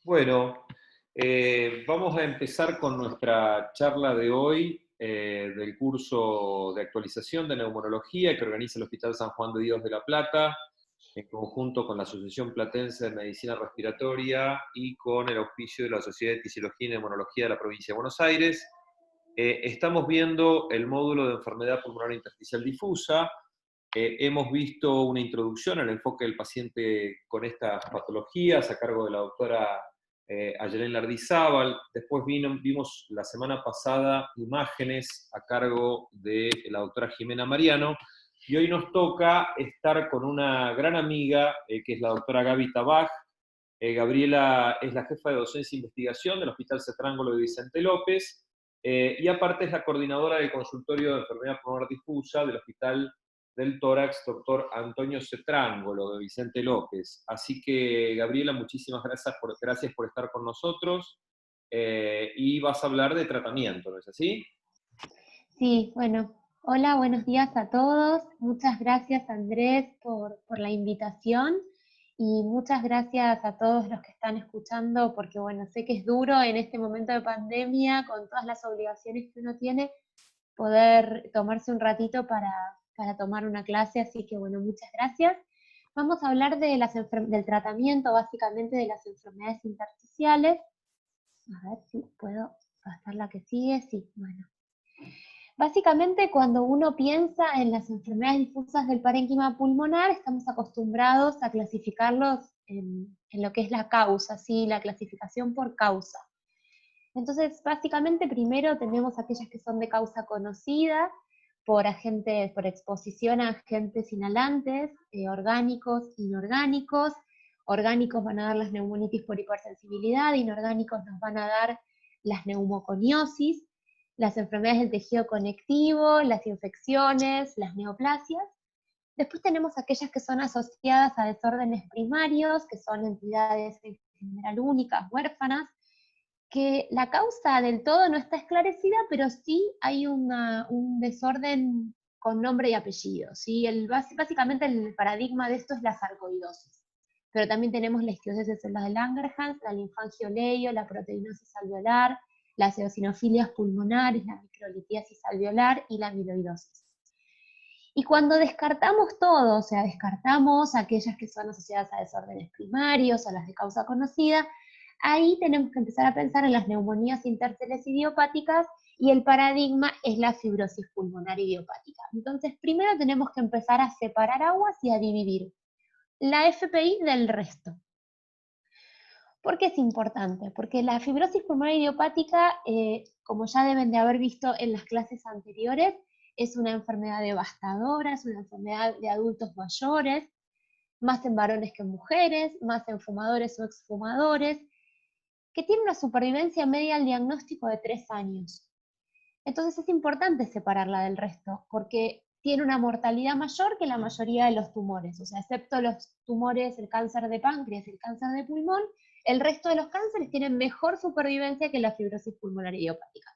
Bueno, vamos a empezar con nuestra charla de hoy del curso de actualización de neumonología que organiza el Hospital San Juan de Dios de La Plata, en conjunto con la Asociación Platense de Medicina Respiratoria y con el auspicio de la Sociedad de Fisiología y Neumonología de la Provincia de Buenos Aires. Estamos viendo el módulo de enfermedad pulmonar intersticial difusa. Hemos visto una introducción al enfoque del paciente con estas patologías a cargo de la doctora Ayelén Lardizábal. Después vimos la semana pasada imágenes a cargo de la doctora Jimena Mariano. Y hoy nos toca estar con una gran amiga, que es la doctora Gaby Tabaj. Gabriela es la jefa de docencia e investigación del Hospital Cetrángulo de Vicente López, y aparte es la coordinadora del consultorio de enfermedad pulmonar difusa del Hospital del Tórax, doctor Antonio Cetrángulo de Vicente López. Así que, Gabriela, muchísimas gracias por estar con nosotros, y vas a hablar de tratamiento, ¿no es así? Sí, bueno, hola, buenos días a todos. Muchas gracias, Andrés, por la invitación y muchas gracias a todos los que están escuchando, porque bueno, sé que es duro en este momento de pandemia, con todas las obligaciones que uno tiene, poder tomarse un ratito para tomar una clase, así que bueno, muchas gracias. Vamos a hablar de del tratamiento, básicamente de las enfermedades intersticiales. A ver si puedo pasar la que sigue. Sí, bueno. Básicamente, cuando uno piensa en las enfermedades difusas del parénquima pulmonar, estamos acostumbrados a clasificarlos en lo que es la causa, ¿sí? La clasificación por causa. Entonces, básicamente, primero tenemos aquellas que son de causa conocida, por exposición a agentes inhalantes, orgánicos, inorgánicos. Orgánicos van a dar las neumonitis por hipersensibilidad, inorgánicos nos van a dar las neumoconiosis, las enfermedades del tejido conectivo, las infecciones, las neoplasias. Después tenemos aquellas que son asociadas a desórdenes primarios, que son entidades en general únicas, huérfanas, que la causa del todo no está esclarecida, pero sí hay un desorden con nombre y apellido, ¿sí? Básicamente el paradigma de esto es la sarcoidosis. Pero también tenemos la esclerosis de células de Langerhans, la linfangioleio, la proteinosis alveolar, las eosinofilias pulmonares, la microlitiasis alveolar y la amiloidosis. Y cuando descartamos todo, o sea, descartamos aquellas que son asociadas a desórdenes primarios o las de causa conocida, ahí tenemos que empezar a pensar en las neumonías intersticiales idiopáticas, y el paradigma es la fibrosis pulmonar idiopática. Entonces, primero tenemos que empezar a separar aguas y a dividir la FPI del resto. ¿Por qué es importante? Porque la fibrosis pulmonar idiopática, como ya deben de haber visto en las clases anteriores, es una enfermedad devastadora, es una enfermedad de adultos mayores, más en varones que en mujeres, más en fumadores o exfumadores, que tiene una supervivencia media al diagnóstico de 3 años. Entonces es importante separarla del resto, porque tiene una mortalidad mayor que la mayoría de los tumores, o sea, excepto los tumores, el cáncer de páncreas y el cáncer de pulmón, el resto de los cánceres tienen mejor supervivencia que la fibrosis pulmonar idiopática.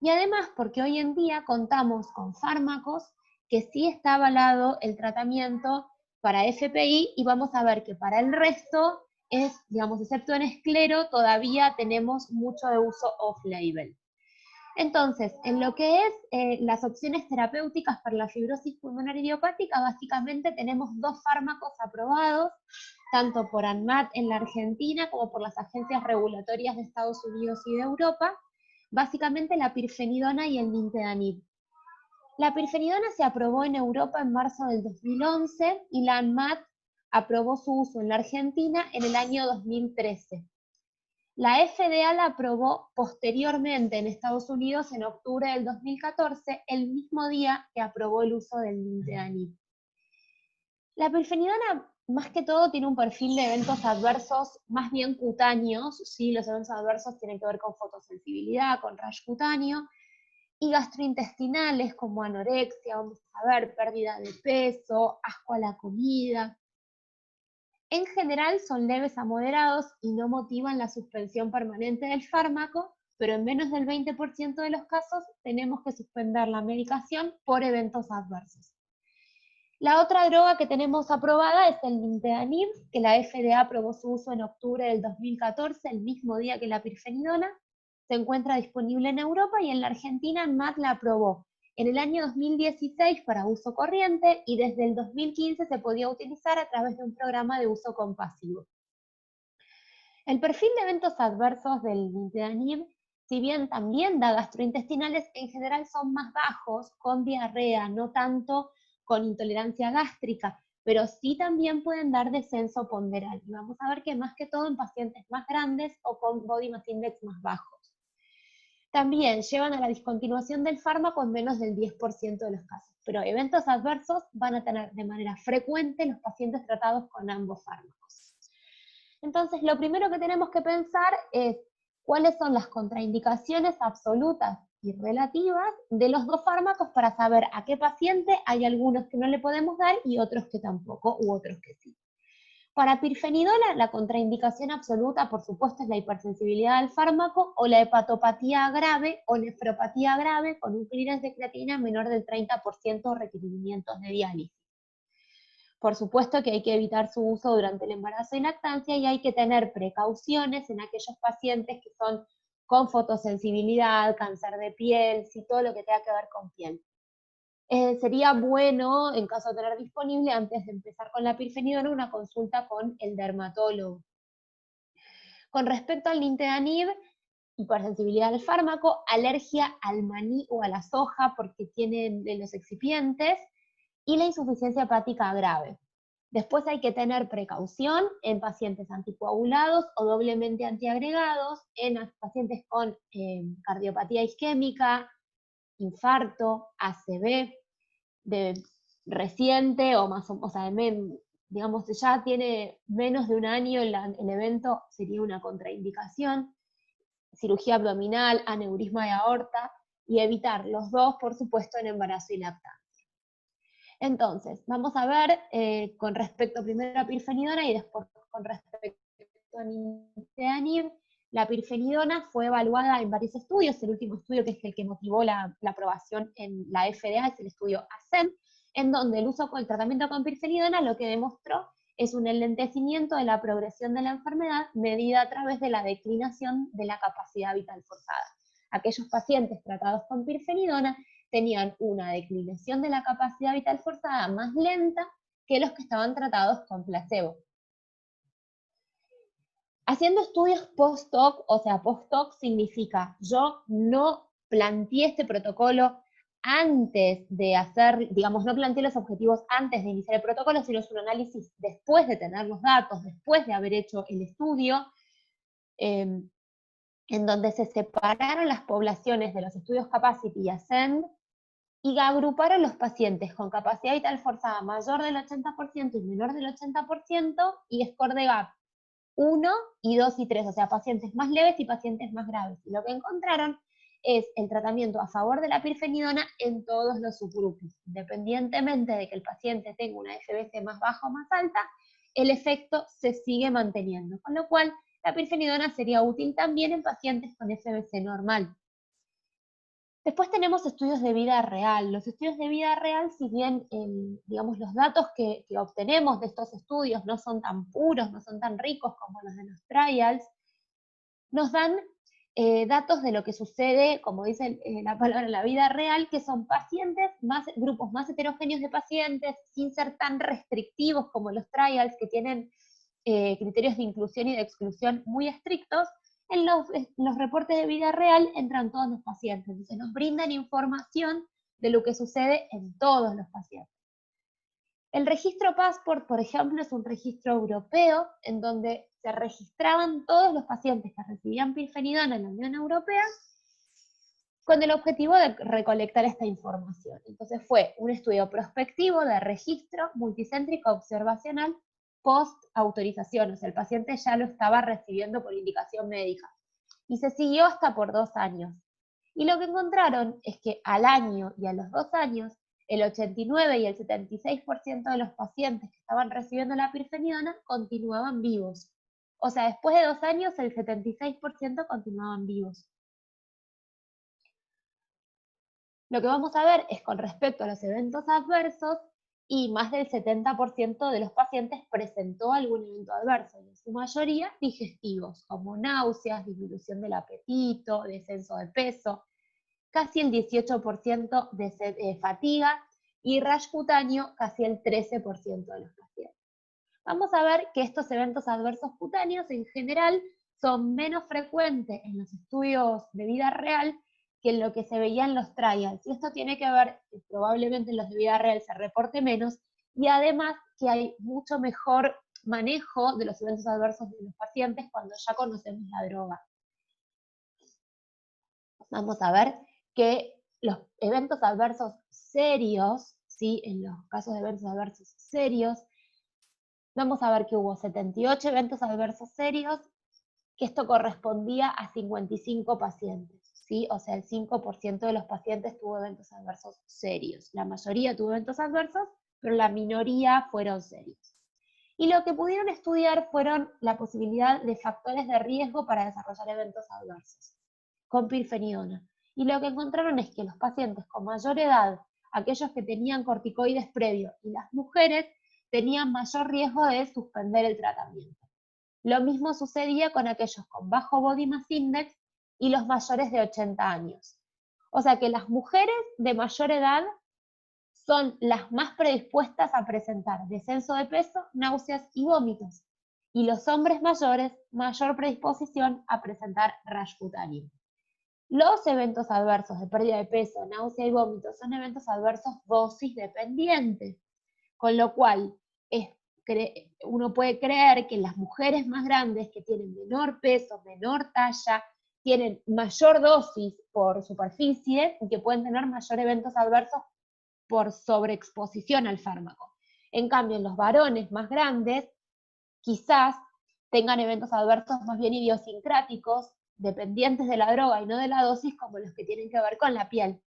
Y además, porque hoy en día contamos con fármacos que sí está avalado el tratamiento para FPI, y vamos a ver que para el resto es, digamos, excepto en esclero, todavía tenemos mucho de uso off-label. Entonces, en lo que es las opciones terapéuticas para la fibrosis pulmonar idiopática, básicamente tenemos 2 fármacos aprobados, tanto por ANMAT en la Argentina como por las agencias regulatorias de Estados Unidos y de Europa, básicamente la pirfenidona y el nintedanib. La pirfenidona se aprobó en Europa en marzo del 2011 y la ANMAT aprobó su uso en la Argentina en el año 2013. La FDA la aprobó posteriormente en Estados Unidos en octubre del 2014, el mismo día que aprobó el uso del nintedanib. La pirfenidona, más que todo, tiene un perfil de eventos adversos más bien cutáneos, ¿sí? Los eventos adversos tienen que ver con fotosensibilidad, con rash cutáneo, y gastrointestinales como anorexia, vamos a ver, pérdida de peso, asco a la comida. En general son leves a moderados y no motivan la suspensión permanente del fármaco, pero en menos del 20% de los casos tenemos que suspender la medicación por eventos adversos. La otra droga que tenemos aprobada es el nintedanib, que la FDA aprobó su uso en octubre del 2014, el mismo día que la pirfenidona. Se encuentra disponible en Europa y en la Argentina NMAT la aprobó en el año 2016 para uso corriente y desde el 2015 se podía utilizar a través de un programa de uso compasivo. El perfil de eventos adversos del nintedanib, si bien también da gastrointestinales, en general son más bajos, con diarrea, no tanto con intolerancia gástrica, pero sí también pueden dar descenso ponderal. Y vamos a ver que más que todo en pacientes más grandes o con body mass index más bajos. También llevan a la discontinuación del fármaco en menos del 10% de los casos, pero eventos adversos van a tener de manera frecuente los pacientes tratados con ambos fármacos. Entonces, lo primero que tenemos que pensar es cuáles son las contraindicaciones absolutas y relativas de los dos fármacos para saber a qué paciente hay algunos que no le podemos dar y otros que tampoco, u otros que sí. Para pirfenidona, la contraindicación absoluta, por supuesto, es la hipersensibilidad al fármaco o la hepatopatía grave o nefropatía grave con un clearance de creatinina menor del 30% o requerimientos de diálisis. Por supuesto que hay que evitar su uso durante el embarazo y lactancia y hay que tener precauciones en aquellos pacientes que son con fotosensibilidad, cáncer de piel, sí, todo lo que tenga que ver con piel. Sería bueno, en caso de tener disponible, antes de empezar con la pirfenidona, una consulta con el dermatólogo. Con respecto al nintedanib, hipersensibilidad al fármaco, alergia al maní o a la soja porque tienen los excipientes, y la insuficiencia hepática grave. Después hay que tener precaución en pacientes anticoagulados o doblemente antiagregados, en pacientes con cardiopatía isquémica, infarto, ACV, de reciente o más, o sea, digamos, ya tiene menos de un año el evento, sería una contraindicación, cirugía abdominal, aneurisma de aorta, y evitar los dos, por supuesto, en embarazo y lactancia. Entonces, vamos a ver con respecto primero a pirfenidona y después con respecto a nintedanib. La pirfenidona fue evaluada en varios estudios. El último estudio, que es el que motivó la aprobación en la FDA, es el estudio ASCEND, en donde el uso con el tratamiento con pirfenidona lo que demostró es un enlentecimiento de la progresión de la enfermedad medida a través de la declinación de la capacidad vital forzada. Aquellos pacientes tratados con pirfenidona tenían una declinación de la capacidad vital forzada más lenta que los que estaban tratados con placebo. Haciendo estudios post-hoc, o sea, post-hoc significa yo no planteé este protocolo antes de hacer, digamos, no planteé los objetivos antes de iniciar el protocolo, sino es un análisis después de tener los datos, después de haber hecho el estudio, en donde se separaron las poblaciones de los estudios Capacity y Ascend, y agruparon los pacientes con capacidad vital forzada mayor del 80% y menor del 80% y score de GAP 1 y 2 y 3, o sea, pacientes más leves y pacientes más graves. Y lo que encontraron es el tratamiento a favor de la pirfenidona en todos los subgrupos. Independientemente de que el paciente tenga una FBC más baja o más alta, el efecto se sigue manteniendo, con lo cual la pirfenidona sería útil también en pacientes con FBC normal. Después tenemos estudios de vida real. Los estudios de vida real, si bien digamos, los datos que obtenemos de estos estudios no son tan puros, no son tan ricos como los de los trials, nos dan datos de lo que sucede, como dice la palabra, en la vida real, que son pacientes, grupos más heterogéneos de pacientes, sin ser tan restrictivos como los trials, que tienen criterios de inclusión y de exclusión muy estrictos. En los reportes de vida real entran todos los pacientes, entonces nos brindan información de lo que sucede en todos los pacientes. El registro Passport, por ejemplo, es un registro europeo en donde se registraban todos los pacientes que recibían pirfenidona en la Unión Europea con el objetivo de recolectar esta información. Entonces fue un estudio prospectivo de registro multicéntrico observacional post-autorización, o sea, el paciente ya lo estaba recibiendo por indicación médica. Y se siguió hasta por 2 años. Y lo que encontraron es que al año y a los 2 años, el 89 y el 76% de los pacientes que estaban recibiendo la pirfenidona continuaban vivos. O sea, después de 2 años, el 76% continuaban vivos. Lo que vamos a ver es con respecto a los eventos adversos, y más del 70% de los pacientes presentó algún evento adverso, y en su mayoría digestivos, como náuseas, disminución del apetito, descenso de peso, casi el 18% de fatiga, y rash cutáneo casi el 13% de los pacientes. Vamos a ver que estos eventos adversos cutáneos en general son menos frecuentes en los estudios de vida real que en lo que se veía en los trials. Y esto tiene que ver que probablemente en los de vida real se reporte menos, y además que hay mucho mejor manejo de los eventos adversos de los pacientes cuando ya conocemos la droga. Vamos a ver que los eventos adversos serios, ¿sí? En los casos de eventos adversos serios, vamos a ver que hubo 78 eventos adversos serios, que esto correspondía a 55 pacientes, ¿sí? O sea, el 5% de los pacientes tuvo eventos adversos serios. La mayoría tuvo eventos adversos, pero la minoría fueron serios. Y lo que pudieron estudiar fueron la posibilidad de factores de riesgo para desarrollar eventos adversos con pirfenidona. Y lo que encontraron es que los pacientes con mayor edad, aquellos que tenían corticoides previos, y las mujeres tenían mayor riesgo de suspender el tratamiento. Lo mismo sucedía con aquellos con bajo body mass index y los mayores de 80 años. O sea que las mujeres de mayor edad son las más predispuestas a presentar descenso de peso, náuseas y vómitos. Y los hombres mayores, mayor predisposición a presentar rash cutáneo. Los eventos adversos de pérdida de peso, náusea y vómitos son eventos adversos dosis dependientes, con lo cual uno puede creer que las mujeres más grandes que tienen menor peso, menor talla, tienen mayor dosis por superficie y que pueden tener mayor eventos adversos por sobreexposición al fármaco. En cambio, en los varones más grandes, quizás tengan eventos adversos más bien idiosincráticos, dependientes de la droga y no de la dosis, como los que tienen que ver con la piel.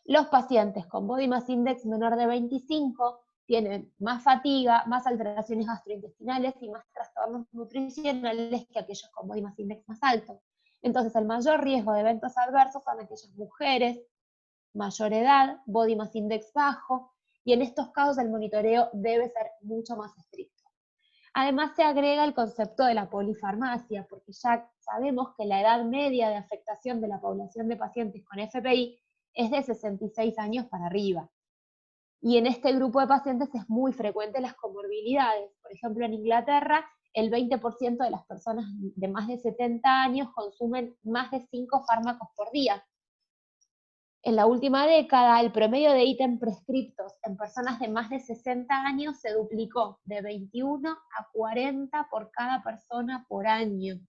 Los pacientes con body mass index menor de 25 tienen más fatiga, más alteraciones gastrointestinales y más trastornos nutricionales que aquellos con body mass index más alto. Entonces, el mayor riesgo de eventos adversos son aquellas mujeres, mayor edad, body mass index bajo, y en estos casos el monitoreo debe ser mucho más estricto. Además se agrega el concepto de la polifarmacia, porque ya sabemos que la edad media de afectación de la población de pacientes con FPI es de 66 años para arriba. Y en este grupo de pacientes es muy frecuente las comorbilidades. Por ejemplo, en Inglaterra, el 20% de las personas de más de 70 años consumen más de 5 fármacos por día. En la última década, el promedio de ítems prescriptos en personas de más de 60 años se duplicó de 21 a 40 por cada persona por año.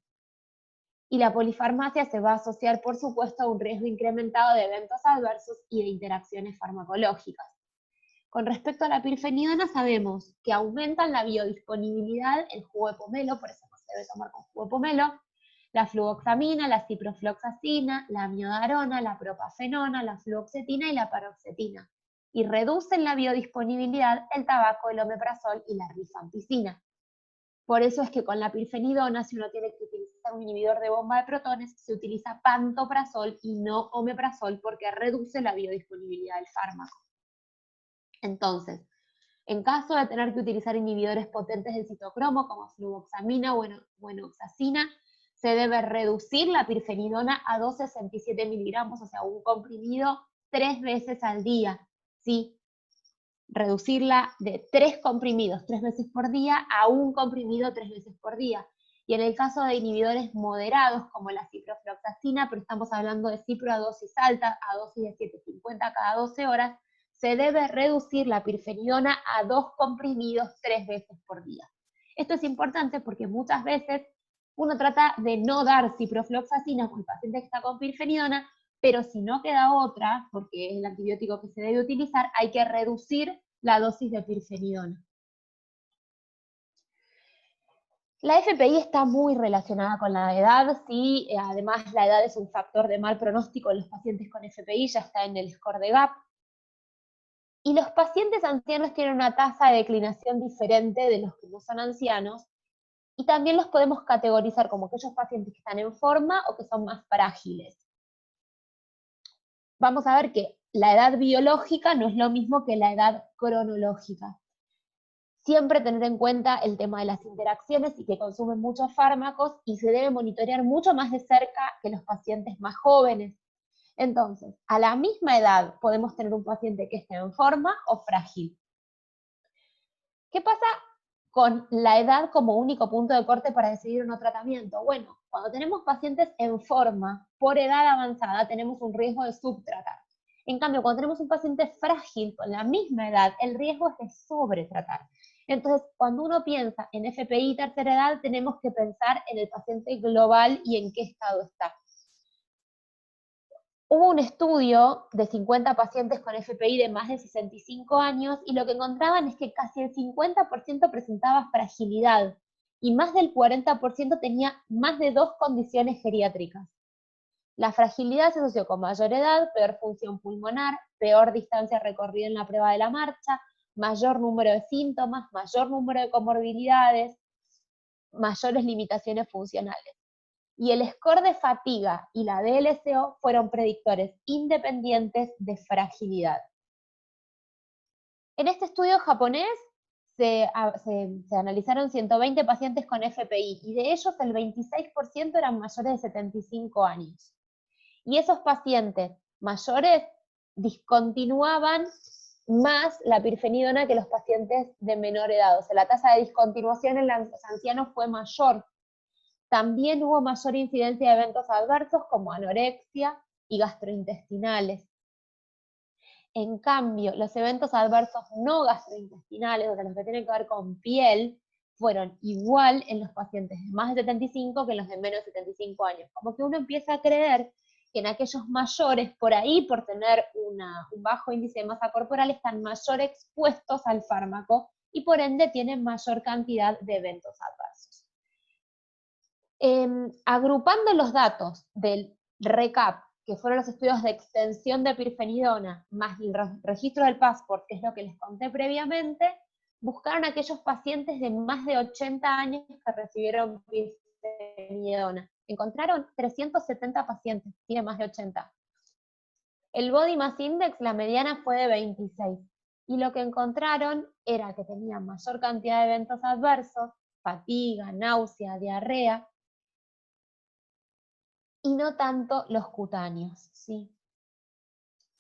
Y la polifarmacia se va a asociar, por supuesto, a un riesgo incrementado de eventos adversos y de interacciones farmacológicas. Con respecto a la pirfenidona, sabemos que aumentan la biodisponibilidad el jugo de pomelo, por eso no se debe tomar con jugo de pomelo, la fluvoxamina, la ciprofloxacina, la amiodarona, la propafenona, la fluoxetina y la paroxetina. Y reducen la biodisponibilidad el tabaco, el omeprazol y la rifampicina. Por eso es que con la pirfenidona, si uno tiene que utilizar un inhibidor de bomba de protones, se utiliza pantoprazol y no omeprazol porque reduce la biodisponibilidad del fármaco. Entonces, en caso de tener que utilizar inhibidores potentes del citocromo como fluvoxamina o enoxacina, se debe reducir la pirfenidona a 2,67 miligramos, o sea, un comprimido 3 veces al día, ¿sí? Reducirla de 3 comprimidos 3 veces por día a un comprimido 3 veces por día. Y en el caso de inhibidores moderados, como la ciprofloxacina, pero estamos hablando de cipro a dosis alta, a dosis de 750 cada 12 horas, se debe reducir la pirfenidona a 2 comprimidos 3 veces por día. Esto es importante porque muchas veces uno trata de no dar ciprofloxacina con el paciente que está con pirfenidona, pero si no queda otra, porque es el antibiótico que se debe utilizar, hay que reducir la dosis de pirfenidona. La FPI está muy relacionada con la edad, sí, además la edad es un factor de mal pronóstico en los pacientes con FPI, ya está en el score de GAP. Y los pacientes ancianos tienen una tasa de declinación diferente de los que no son ancianos, y también los podemos categorizar como aquellos pacientes que están en forma o que son más frágiles. Vamos a ver que la edad biológica no es lo mismo que la edad cronológica. Siempre tener en cuenta el tema de las interacciones y que consumen muchos fármacos y se debe monitorear mucho más de cerca que los pacientes más jóvenes. Entonces, a la misma edad podemos tener un paciente que esté en forma o frágil. ¿Qué pasa con la edad como único punto de corte para decidir un tratamiento? Bueno, cuando tenemos pacientes en forma, por edad avanzada, tenemos un riesgo de subtratar. En cambio, cuando tenemos un paciente frágil con la misma edad, el riesgo es de sobretratar. Entonces, cuando uno piensa en FPI tercera edad, tenemos que pensar en el paciente global y en qué estado está. Hubo un estudio de 50 pacientes con FPI de más de 65 años y lo que encontraban es que casi el 50% presentaba fragilidad y más del 40% tenía más de 2 condiciones geriátricas. La fragilidad se asoció con mayor edad, peor función pulmonar, peor distancia recorrida en la prueba de la marcha, mayor número de síntomas, mayor número de comorbilidades, mayores limitaciones funcionales. Y el score de fatiga y la DLCO fueron predictores independientes de fragilidad. En este estudio japonés se analizaron 120 pacientes con FPI y de ellos el 26% eran mayores de 75 años. Y esos pacientes mayores discontinuaban más la pirfenidona que los pacientes de menor edad. O sea, la tasa de discontinuación en los ancianos fue mayor. También hubo mayor incidencia de eventos adversos como anorexia y gastrointestinales. En cambio, los eventos adversos no gastrointestinales, o sea, los que tienen que ver con piel, fueron igual en los pacientes de más de 75 que en los de menos de 75 años. Como que uno empieza a creer que en aquellos mayores, por ahí, por tener un bajo índice de masa corporal, están mayor expuestos al fármaco y por ende tienen mayor cantidad de eventos adversos. Agrupando los datos del RECAP, que fueron los estudios de extensión de pirfenidona, más el registro del Passport, que es lo que les conté previamente, buscaron a aquellos pacientes de más de 80 años que recibieron pirfenidona. Encontraron 370 pacientes, tiene más de 80. El Body Mass Index, la mediana fue de 26. Y lo que encontraron era que tenían mayor cantidad de eventos adversos, fatiga, náusea, diarrea, y no tanto los cutáneos, ¿sí?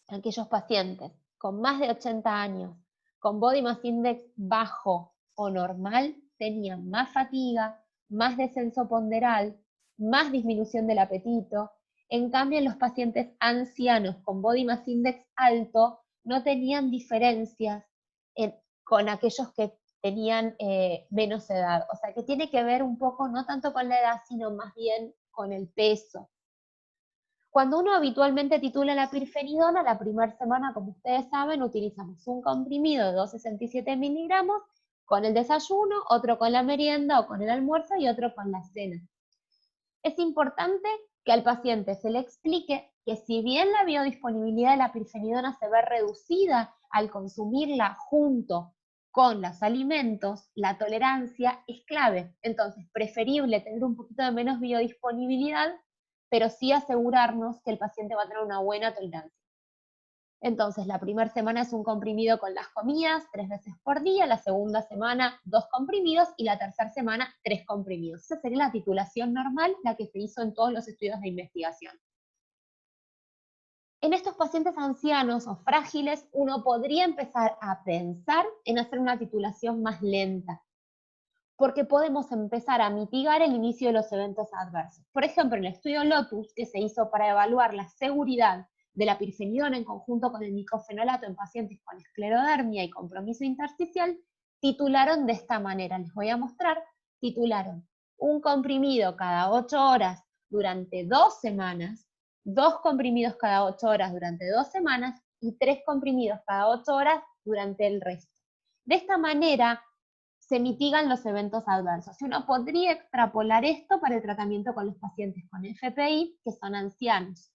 Aquellos pacientes con más de 80 años, con Body Mass Index bajo o normal, tenían más fatiga, más descenso ponderal, más disminución del apetito. En cambio, en los pacientes ancianos con Body Mass Index alto, no tenían diferencias con aquellos que tenían menos edad. O sea, que tiene que ver un poco, no tanto con la edad, sino más bien con el peso. Cuando uno habitualmente titula la pirfenidona, la primera semana, como ustedes saben, utilizamos un comprimido de 267 miligramos con el desayuno, otro con la merienda o con el almuerzo y otro con la cena. Es importante que al paciente se le explique que si bien la biodisponibilidad de la pirfenidona se ve reducida al consumirla junto con los alimentos, la tolerancia es clave. Entonces, preferible tener un poquito de menos biodisponibilidad, pero sí asegurarnos que el paciente va a tener una buena tolerancia. Entonces, la primera semana es un comprimido con las comidas, 3 veces por día, la segunda semana 2 comprimidos y la tercera semana 3 comprimidos. Esa sería la titulación normal, la que se hizo en todos los estudios de investigación. En estos pacientes ancianos o frágiles, uno podría empezar a pensar en hacer una titulación más lenta, porque podemos empezar a mitigar el inicio de los eventos adversos. Por ejemplo, en el estudio Lotus, que se hizo para evaluar la seguridad de la pirfenidona en conjunto con el micofenolato en pacientes con esclerodermia y compromiso intersticial, titularon de esta manera. Les voy a mostrar. Titularon un comprimido cada 8 horas durante 2 semanas, 2 comprimidos cada 8 horas durante 2 semanas y 3 comprimidos cada 8 horas durante el resto. De esta manera se mitigan los eventos adversos. Y uno podría extrapolar esto para el tratamiento con los pacientes con FPI, que son ancianos.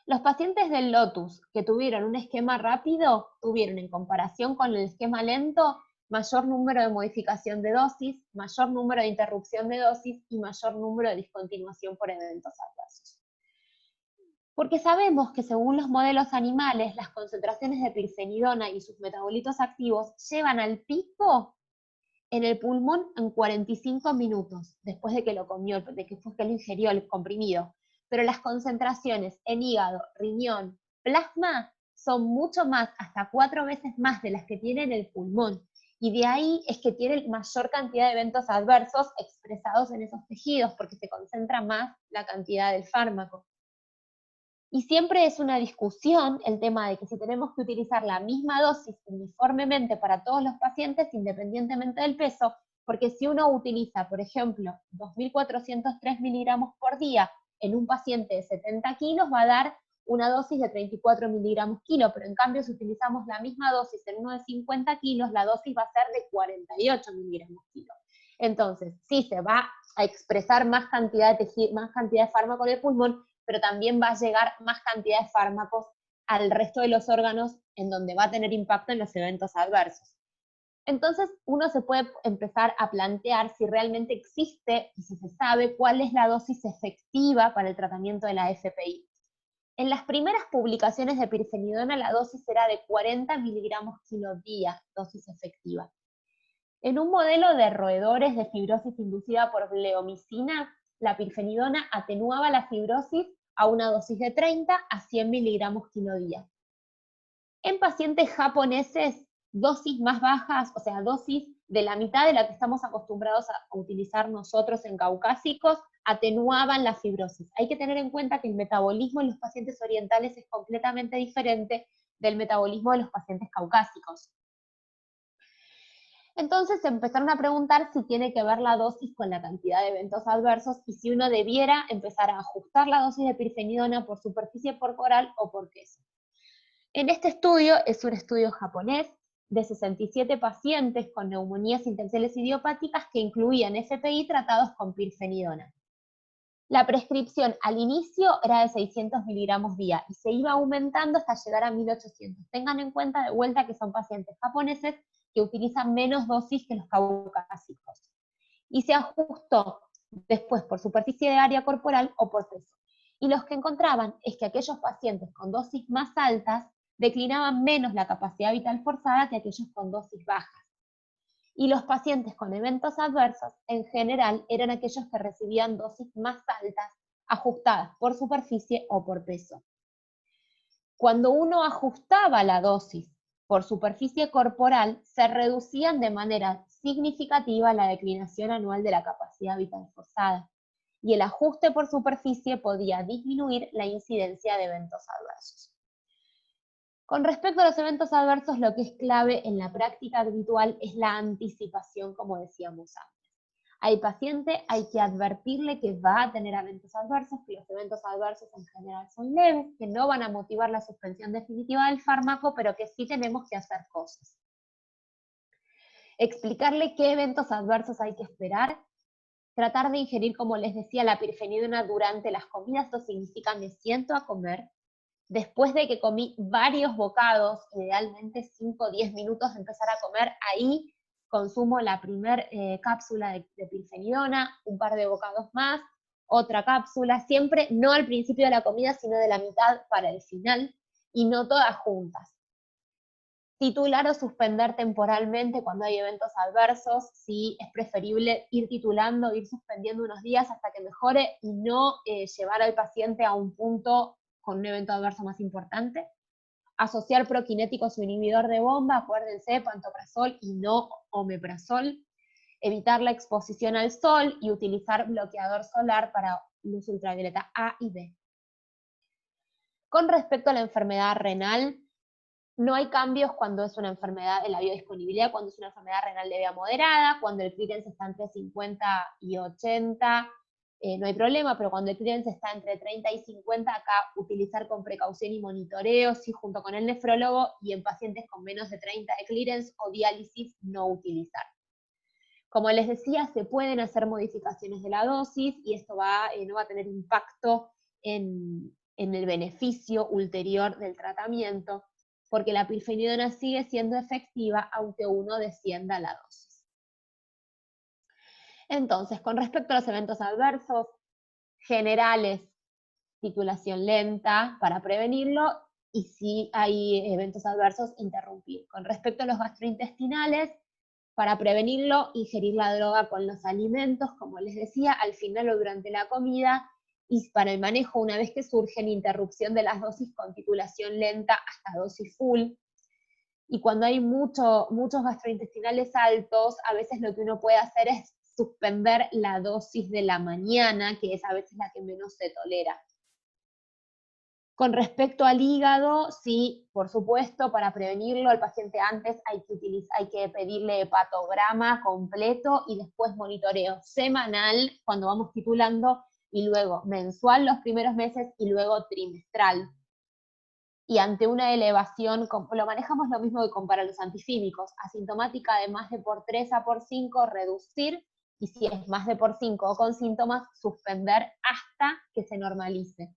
Los pacientes del Lotus que tuvieron un esquema rápido, tuvieron en comparación con el esquema lento, mayor número de modificación de dosis, mayor número de interrupción de dosis y mayor número de discontinuación por eventos adversos. Porque sabemos que según los modelos animales, las concentraciones de pirfenidona y sus metabolitos activos llevan al pico en el pulmón en 45 minutos, después de que lo comió, de que fue que lo ingirió el comprimido. Pero las concentraciones en hígado, riñón, plasma son mucho más, hasta 4 veces más de las que tiene en el pulmón. Y de ahí es que tiene mayor cantidad de eventos adversos expresados en esos tejidos, porque se concentra más la cantidad del fármaco. Y siempre es una discusión el tema de que si tenemos que utilizar la misma dosis uniformemente para todos los pacientes, independientemente del peso, porque si uno utiliza, por ejemplo, 2.403 miligramos por día en un paciente de 70 kilos, va a dar una dosis de 34 miligramos kilo, pero en cambio si utilizamos la misma dosis en uno de 50 kilos, la dosis va a ser de 48 miligramos kilo. Entonces, sí se va a expresar más cantidad de fármaco en el pulmón, pero también va a llegar más cantidad de fármacos al resto de los órganos en donde va a tener impacto en los eventos adversos. Entonces uno se puede empezar a plantear si realmente existe y si se sabe cuál es la dosis efectiva para el tratamiento de la FPI. En las primeras publicaciones de pirfenidona la dosis era de 40 miligramos kilo día, dosis efectiva. En un modelo de roedores de fibrosis inducida por bleomicina, la pirfenidona atenuaba la fibrosis a una dosis de 30 a 100 miligramos kilo día. En pacientes japoneses, dosis más bajas, o sea, dosis de la mitad de la que estamos acostumbrados a utilizar nosotros en caucásicos, atenuaban la fibrosis. Hay que tener en cuenta que el metabolismo en los pacientes orientales es completamente diferente del metabolismo de los pacientes caucásicos. Entonces se empezaron a preguntar si tiene que ver la dosis con la cantidad de eventos adversos y si uno debiera empezar a ajustar la dosis de pirfenidona por superficie corporal o por peso. En este estudio, es un estudio japonés de 67 pacientes con neumonías intencionales idiopáticas que incluían FPI tratados con pirfenidona. La prescripción al inicio era de 600 miligramos día y se iba aumentando hasta llegar a 1800. Tengan en cuenta de vuelta que son pacientes japoneses que utilizan menos dosis que los caucásicos. Y se ajustó después por superficie de área corporal o por peso. Y los que encontraban es que aquellos pacientes con dosis más altas declinaban menos la capacidad vital forzada que aquellos con dosis bajas. Y los pacientes con eventos adversos, en general, eran aquellos que recibían dosis más altas, ajustadas por superficie o por peso. Cuando uno ajustaba la dosis por superficie corporal, se reducían de manera significativa la declinación anual de la capacidad vital forzada, y el ajuste por superficie podía disminuir la incidencia de eventos adversos. Con respecto a los eventos adversos, lo que es clave en la práctica habitual es la anticipación, como decíamos antes. Hay paciente, hay que advertirle que va a tener eventos adversos, que los eventos adversos en general son leves, que no van a motivar la suspensión definitiva del fármaco, pero que sí tenemos que hacer cosas. Explicarle qué eventos adversos hay que esperar, tratar de ingerir, como les decía, la pirfenidona durante las comidas. Esto significa me siento a comer, después de que comí varios bocados, idealmente 5 o 10 minutos de empezar a comer, ahí consumo la primera cápsula de pirfenidona, un par de bocados más, otra cápsula, siempre no al principio de la comida, sino de la mitad para el final, y no todas juntas. Titular o suspender temporalmente cuando hay eventos adversos, sí es preferible ir titulando, ir suspendiendo unos días hasta que mejore y no llevar al paciente a un punto con un evento adverso más importante. Asociar prokinéticos o inhibidor de bomba, acuérdense, pantoprazol y no omeprazol. Evitar la exposición al sol y utilizar bloqueador solar para luz ultravioleta A y B. Con respecto a la enfermedad renal, no hay cambios cuando es una enfermedad de la biodisponibilidad, cuando es una enfermedad renal leve a moderada, cuando el clearance está entre 50 y 80, no hay problema, pero cuando el clearance está entre 30 y 50, acá utilizar con precaución y monitoreo, sí, junto con el nefrólogo, y en pacientes con menos de 30 de clearance o diálisis, no utilizar. Como les decía, se pueden hacer modificaciones de la dosis y esto no va a tener impacto en el beneficio ulterior del tratamiento, porque la pirfenidona sigue siendo efectiva aunque uno descienda la dosis. Entonces, con respecto a los eventos adversos generales, titulación lenta para prevenirlo, y si hay eventos adversos, interrumpir. Con respecto a los gastrointestinales, para prevenirlo, ingerir la droga con los alimentos, como les decía, al final o durante la comida, y para el manejo, una vez que surgen, interrupción de las dosis con titulación lenta hasta dosis full. Y cuando hay muchos gastrointestinales altos, a veces lo que uno puede hacer es suspender la dosis de la mañana, que es a veces la que menos se tolera. Con respecto al hígado, sí, por supuesto, para prevenirlo al paciente antes hay que pedirle hepatograma completo y después monitoreo semanal cuando vamos titulando, y luego mensual los primeros meses y luego trimestral. Y ante una elevación, lo manejamos lo mismo que para los antifímicos, asintomática de más de por 3 a por 5, reducir, y si es más de por 5 o con síntomas, suspender hasta que se normalice.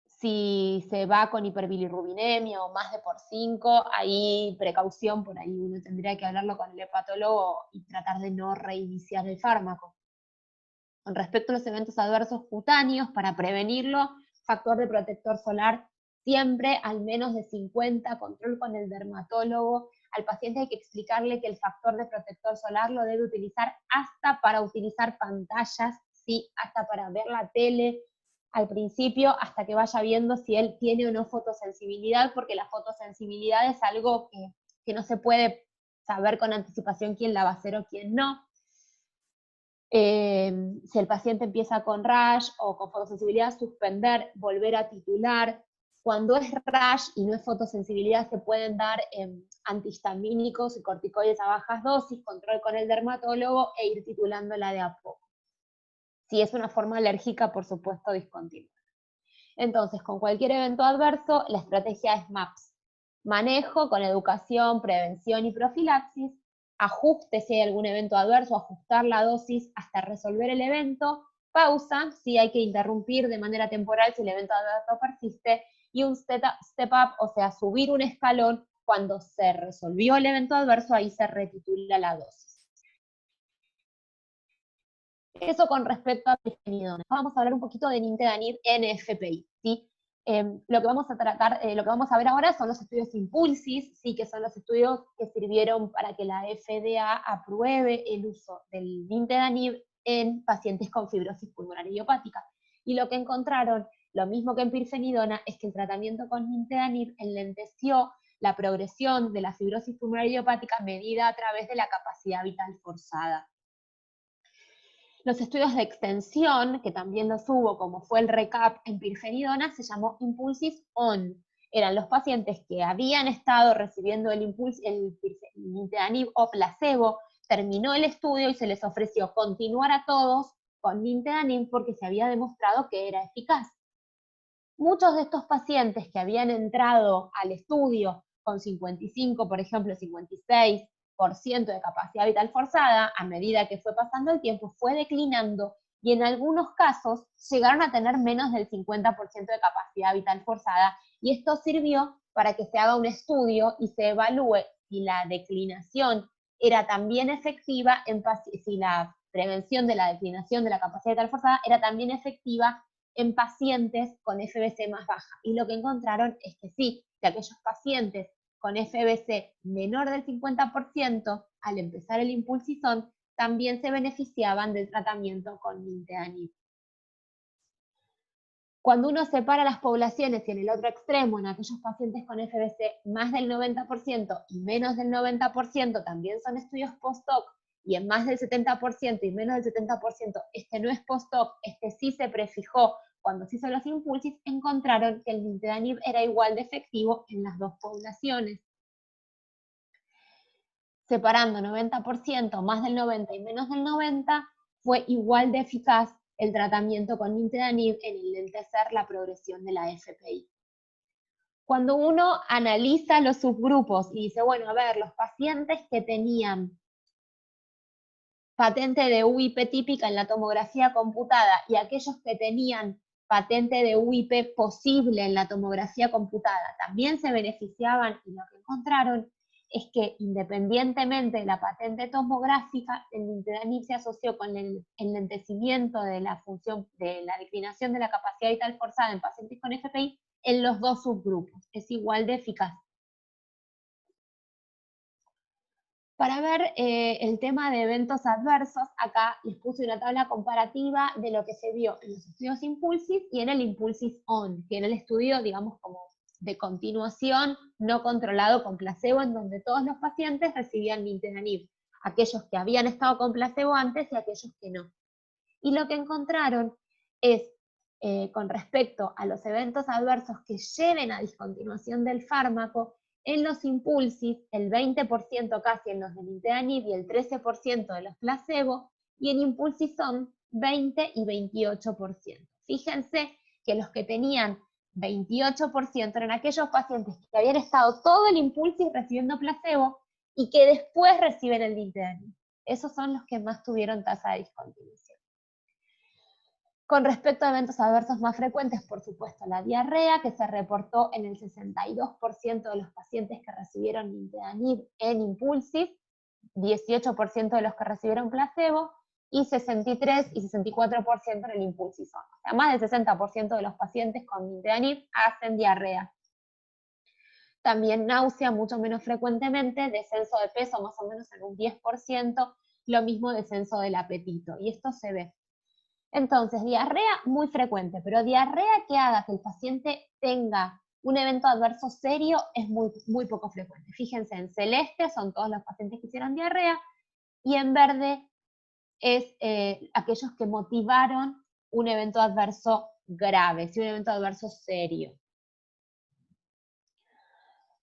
Si se va con hiperbilirrubinemia o más de por 5, ahí precaución, por ahí uno tendría que hablarlo con el hepatólogo y tratar de no reiniciar el fármaco. Con respecto a los eventos adversos cutáneos, para prevenirlo, factor de protector solar siempre al menos de 50, control con el dermatólogo. Al paciente hay que explicarle que el factor de protector solar lo debe utilizar hasta para utilizar pantallas, ¿sí? Hasta para ver la tele al principio, hasta que vaya viendo si él tiene o no fotosensibilidad, porque la fotosensibilidad es algo que no se puede saber con anticipación quién la va a hacer o quién no. Si el paciente empieza con rash o con fotosensibilidad, suspender, volver a titular. Cuando es rash y no es fotosensibilidad, se pueden dar antihistamínicos y corticoides a bajas dosis, control con el dermatólogo e ir titulándola de a poco. Si es una forma alérgica, por supuesto, discontinuar. Entonces, con cualquier evento adverso, la estrategia es MAPS. Manejo con educación, prevención y profilaxis, ajuste si hay algún evento adverso, ajustar la dosis hasta resolver el evento, pausa si hay que interrumpir de manera temporal si el evento adverso persiste, y un step up, o sea, subir un escalón cuando se resolvió el evento adverso, ahí se retitula la dosis. Eso con respecto a pirfenidona. Vamos a hablar un poquito de nintedanib en FPI, ¿sí? Lo que vamos a tratar, lo que vamos a ver ahora son los estudios Impulsis, ¿sí? Que son los estudios que sirvieron para que la FDA apruebe el uso del nintedanib en pacientes con fibrosis pulmonar idiopática. Y lo que encontraron, lo mismo que en pirfenidona, es que el tratamiento con nintedanib enlenteció la progresión de la fibrosis pulmonar idiopática medida a través de la capacidad vital forzada. Los estudios de extensión, que también los hubo, como fue el RECAP en pirfenidona, se llamó Impulsis On. Eran los pacientes que habían estado recibiendo el nintedanib o placebo, terminó el estudio y se les ofreció continuar a todos con nintedanib porque se había demostrado que era eficaz. Muchos de estos pacientes que habían entrado al estudio con 55, por ejemplo, 56%, de capacidad vital forzada, a medida que fue pasando el tiempo, fue declinando, y en algunos casos llegaron a tener menos del 50% de capacidad vital forzada, y esto sirvió para que se haga un estudio y se evalúe si la declinación era también efectiva, si la prevención de la declinación de la capacidad vital forzada era también efectiva en pacientes con FBC más baja. Y lo que encontraron es que sí, que aquellos pacientes con FBC menor del 50%, al empezar el Impulsison, también se beneficiaban del tratamiento con nintedanib. Cuando uno separa las poblaciones y en el otro extremo, en aquellos pacientes con FBC más del 90% y menos del 90%, también son estudios post-hoc, y en más del 70% y menos del 70%, este no es post-hoc, este sí se prefijó cuando se hizo los Impulsis, encontraron que el nintedanib era igual de efectivo en las dos poblaciones. Separando 90%, más del 90% y menos del 90%, fue igual de eficaz el tratamiento con nintedanib en enlentecer la progresión de la FPI. Cuando uno analiza los subgrupos y dice, bueno, a ver, los pacientes que tenían patente de UIP típica en la tomografía computada y aquellos que tenían patente de UIP posible en la tomografía computada también se beneficiaban, y lo que encontraron es que independientemente de la patente tomográfica, el nintedanib se asoció con el enlentecimiento de la función, de la declinación de la capacidad vital forzada en pacientes con FPI en los dos subgrupos. Es igual de eficaz. Para ver el tema de eventos adversos, acá les puse una tabla comparativa de lo que se vio en los estudios Impulsis y en el Impulsis On, que era el estudio, digamos, como de continuación no controlado con placebo, en donde todos los pacientes recibían nintedanib, aquellos que habían estado con placebo antes y aquellos que no. Y lo que encontraron es, con respecto a los eventos adversos que lleven a discontinuación del fármaco, en los Impulsis, el 20% casi en los de nintedanib y el 13% de los placebo, y en Impulsis son 20 y 28%. Fíjense que los que tenían 28% eran aquellos pacientes que habían estado todo el Impulsis recibiendo placebo y que después reciben el nintedanib. Esos son los que más tuvieron tasa de discontinuación. Con respecto a eventos adversos más frecuentes, por supuesto, la diarrea, que se reportó en el 62% de los pacientes que recibieron nintedanib en Impulsis, 18% de los que recibieron placebo, y 63 y 64% en el Impulsis On. O sea, más del 60% de los pacientes con nintedanib hacen diarrea. También náusea, mucho menos frecuentemente, descenso de peso más o menos en un 10%, lo mismo descenso del apetito, y esto se ve. Entonces, diarrea muy frecuente, pero diarrea que haga que el paciente tenga un evento adverso serio es muy poco frecuente. Fíjense, en celeste son todos los pacientes que hicieron diarrea, y en verde es aquellos que motivaron un evento adverso grave, ¿sí? Un evento adverso serio.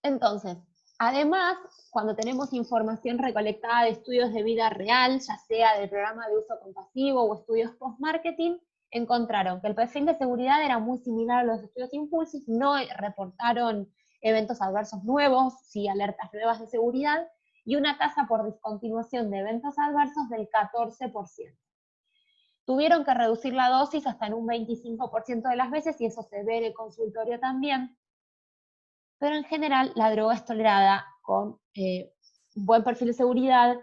Entonces, además, cuando tenemos información recolectada de estudios de vida real, ya sea del programa de uso compasivo o estudios post-marketing, encontraron que el perfil de seguridad era muy similar a los estudios Impulsis, no reportaron eventos adversos nuevos, sí alertas nuevas de seguridad, y una tasa por discontinuación de eventos adversos del 14%. Tuvieron que reducir la dosis hasta en un 25% de las veces, y eso se ve en el consultorio también. Pero en general la droga es tolerada con un buen perfil de seguridad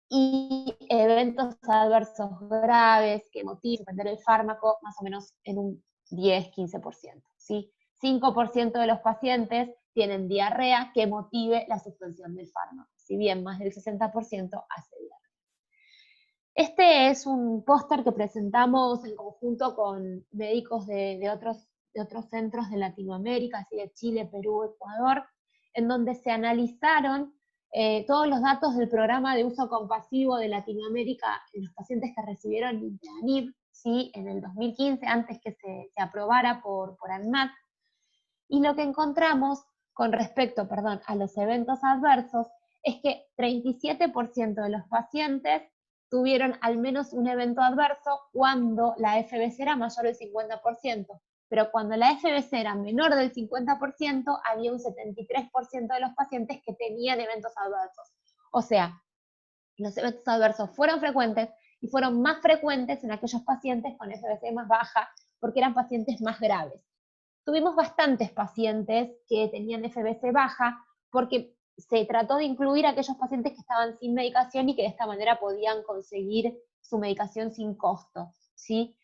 y eventos adversos graves que motiven suspender el fármaco más o menos en un 10-15%. ¿Sí? 5% de los pacientes tienen diarrea que motive la suspensión del fármaco, si bien más del 60% hace diarrea. Este es un póster que presentamos en conjunto con médicos de otros centros de Latinoamérica, así de Chile, Perú, Ecuador, en donde se analizaron todos los datos del programa de uso compasivo de Latinoamérica en los pacientes que recibieron nintedanib, ¿sí? En el 2015, antes que se aprobara por ANMAT, y lo que encontramos con respecto, a los eventos adversos es que 37% de los pacientes tuvieron al menos un evento adverso cuando la FBC era mayor del 50%, pero cuando la FBC era menor del 50%, había un 73% de los pacientes que tenían eventos adversos. O sea, los eventos adversos fueron frecuentes y fueron más frecuentes en aquellos pacientes con FBC más baja, porque eran pacientes más graves. Tuvimos bastantes pacientes que tenían FBC baja, porque se trató de incluir a aquellos pacientes que estaban sin medicación y que de esta manera podían conseguir su medicación sin costo, ¿sí?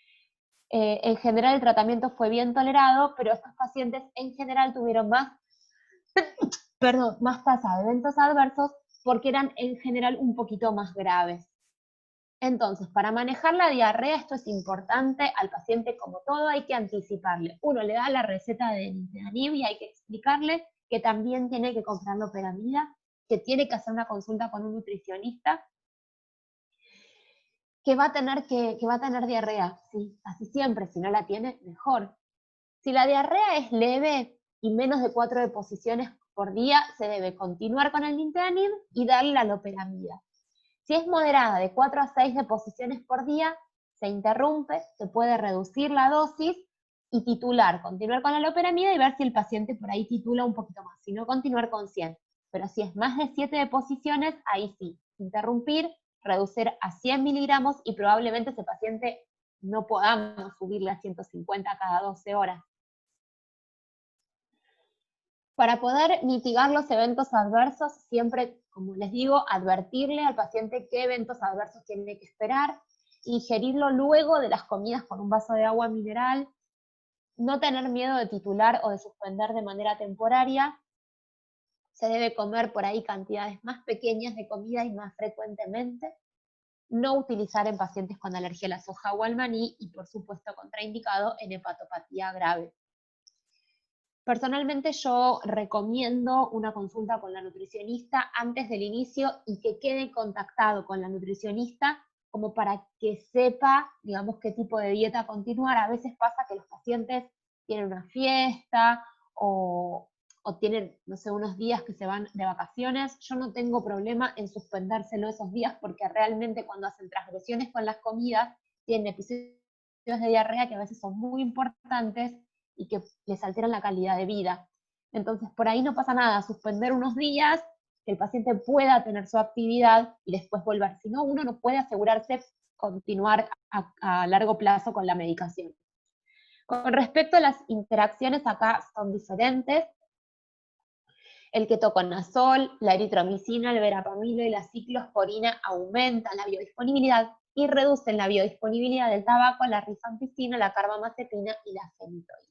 En general el tratamiento fue bien tolerado, pero estos pacientes en general tuvieron más tasa de eventos adversos porque eran en general un poquito más graves. Entonces, para manejar la diarrea, esto es importante, al paciente como todo hay que anticiparle. Uno le da la receta de nintedanib y hay que explicarle que también tiene que comprar loperamida, que tiene que hacer una consulta con un nutricionista, que va a tener diarrea, ¿sí? Casi siempre, si no la tiene, mejor. Si la diarrea es leve y menos de 4 deposiciones por día, se debe continuar con el nintedanib y darle la loperamida. Si es moderada, de 4 a 6 deposiciones por día, se interrumpe, se puede reducir la dosis y continuar con la loperamida y ver si el paciente por ahí titula un poquito más, si no continuar con 100. Pero si es más de 7 deposiciones, ahí sí, interrumpir, reducir a 100 miligramos y probablemente ese paciente no podamos subirle a 150 cada 12 horas. Para poder mitigar los eventos adversos, siempre, como les digo, advertirle al paciente qué eventos adversos tiene que esperar, ingerirlo luego de las comidas con un vaso de agua mineral, no tener miedo de titular o de suspender de manera temporaria. Se debe comer por ahí cantidades más pequeñas de comida y más frecuentemente. No utilizar en pacientes con alergia a la soja o al maní y, por supuesto, contraindicado en hepatopatía grave. Personalmente yo recomiendo una consulta con la nutricionista antes del inicio y que quede contactado con la nutricionista como para que sepa, digamos, qué tipo de dieta continuar. A veces pasa que los pacientes tienen una fiesta o tienen, no sé, unos días que se van de vacaciones. Yo no tengo problema en suspendérselo esos días porque realmente cuando hacen transgresiones con las comidas tienen episodios de diarrea que a veces son muy importantes y que les alteran la calidad de vida. Entonces, por ahí no pasa nada, suspender unos días, que el paciente pueda tener su actividad y después volver. Si no, uno no puede asegurarse continuar a largo plazo con la medicación. Con respecto a las interacciones, acá son diferentes. El ketoconazol, la eritromicina, el verapamilo y la ciclosporina aumentan la biodisponibilidad y reducen la biodisponibilidad del tabaco, la rifampicina, la carbamazepina y la fenitoína.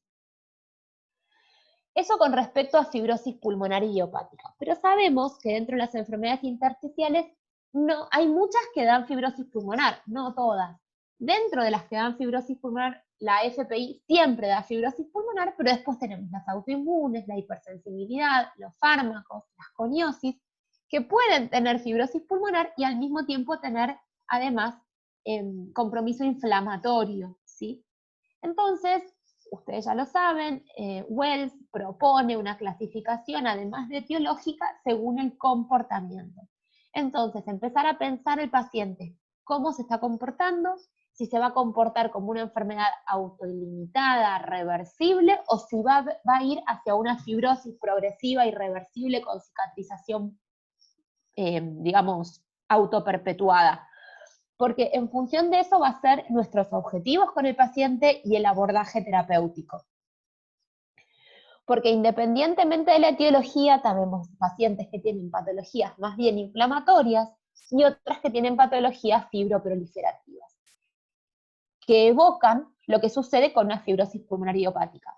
Eso con respecto a fibrosis pulmonar idiopática. Pero sabemos que dentro de las enfermedades intersticiales hay muchas que dan fibrosis pulmonar, no todas. Dentro de las que dan fibrosis pulmonar, la FPI siempre da fibrosis pulmonar, pero después tenemos las autoinmunes, la hipersensibilidad, los fármacos, las coniosis, que pueden tener fibrosis pulmonar y al mismo tiempo tener, además, compromiso inflamatorio, ¿sí? Entonces, ustedes ya lo saben, Wells propone una clasificación, además de etiológica, según el comportamiento. Entonces, empezar a pensar el paciente, cómo se está comportando, si se va a comportar como una enfermedad autoilimitada, reversible, o si va a ir hacia una fibrosis progresiva, irreversible, con cicatrización, digamos, autoperpetuada. Porque en función de eso va a ser nuestros objetivos con el paciente y el abordaje terapéutico. Porque independientemente de la etiología, tenemos pacientes que tienen patologías más bien inflamatorias y otras que tienen patologías fibroproliferativas, que evocan lo que sucede con una fibrosis pulmonar idiopática.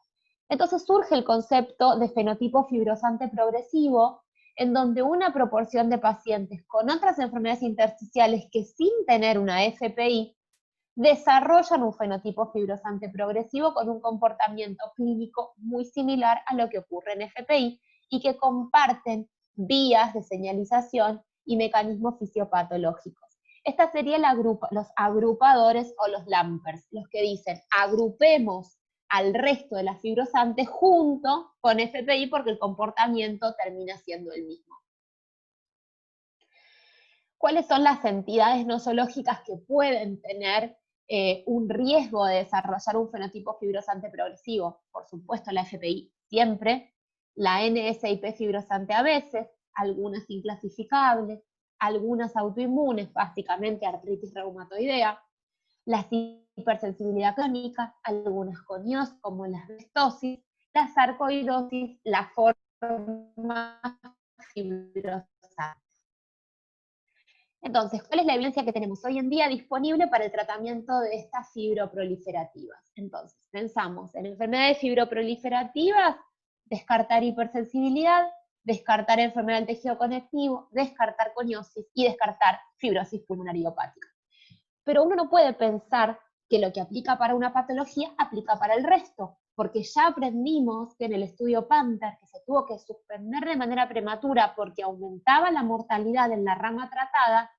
Entonces surge el concepto de fenotipo fibrosante progresivo, en donde una proporción de pacientes con otras enfermedades intersticiales que sin tener una FPI desarrollan un fenotipo fibrosante progresivo con un comportamiento clínico muy similar a lo que ocurre en FPI y que comparten vías de señalización y mecanismos fisiopatológicos. Esta sería los agrupadores o los LAMPers, los que dicen agrupemos al resto de las fibrosantes junto con FPI porque el comportamiento termina siendo el mismo. ¿Cuáles son las entidades nosológicas que pueden tener un riesgo de desarrollar un fenotipo fibrosante progresivo? Por supuesto la FPI siempre, la NSIP fibrosante a veces, algunas inclasificables, algunas autoinmunes, básicamente artritis reumatoidea, la hipersensibilidad crónica, algunas coniosis como la asbestosis, la sarcoidosis, la forma fibrosante. Entonces, ¿cuál es la evidencia que tenemos hoy en día disponible para el tratamiento de estas fibroproliferativas? Entonces, pensamos en enfermedades fibroproliferativas, descartar hipersensibilidad, descartar enfermedad del tejido conectivo, descartar coniosis y descartar fibrosis pulmonar idiopática. Pero uno no puede pensar que lo que aplica para una patología aplica para el resto, porque ya aprendimos que en el estudio Panther, que se tuvo que suspender de manera prematura porque aumentaba la mortalidad en la rama tratada,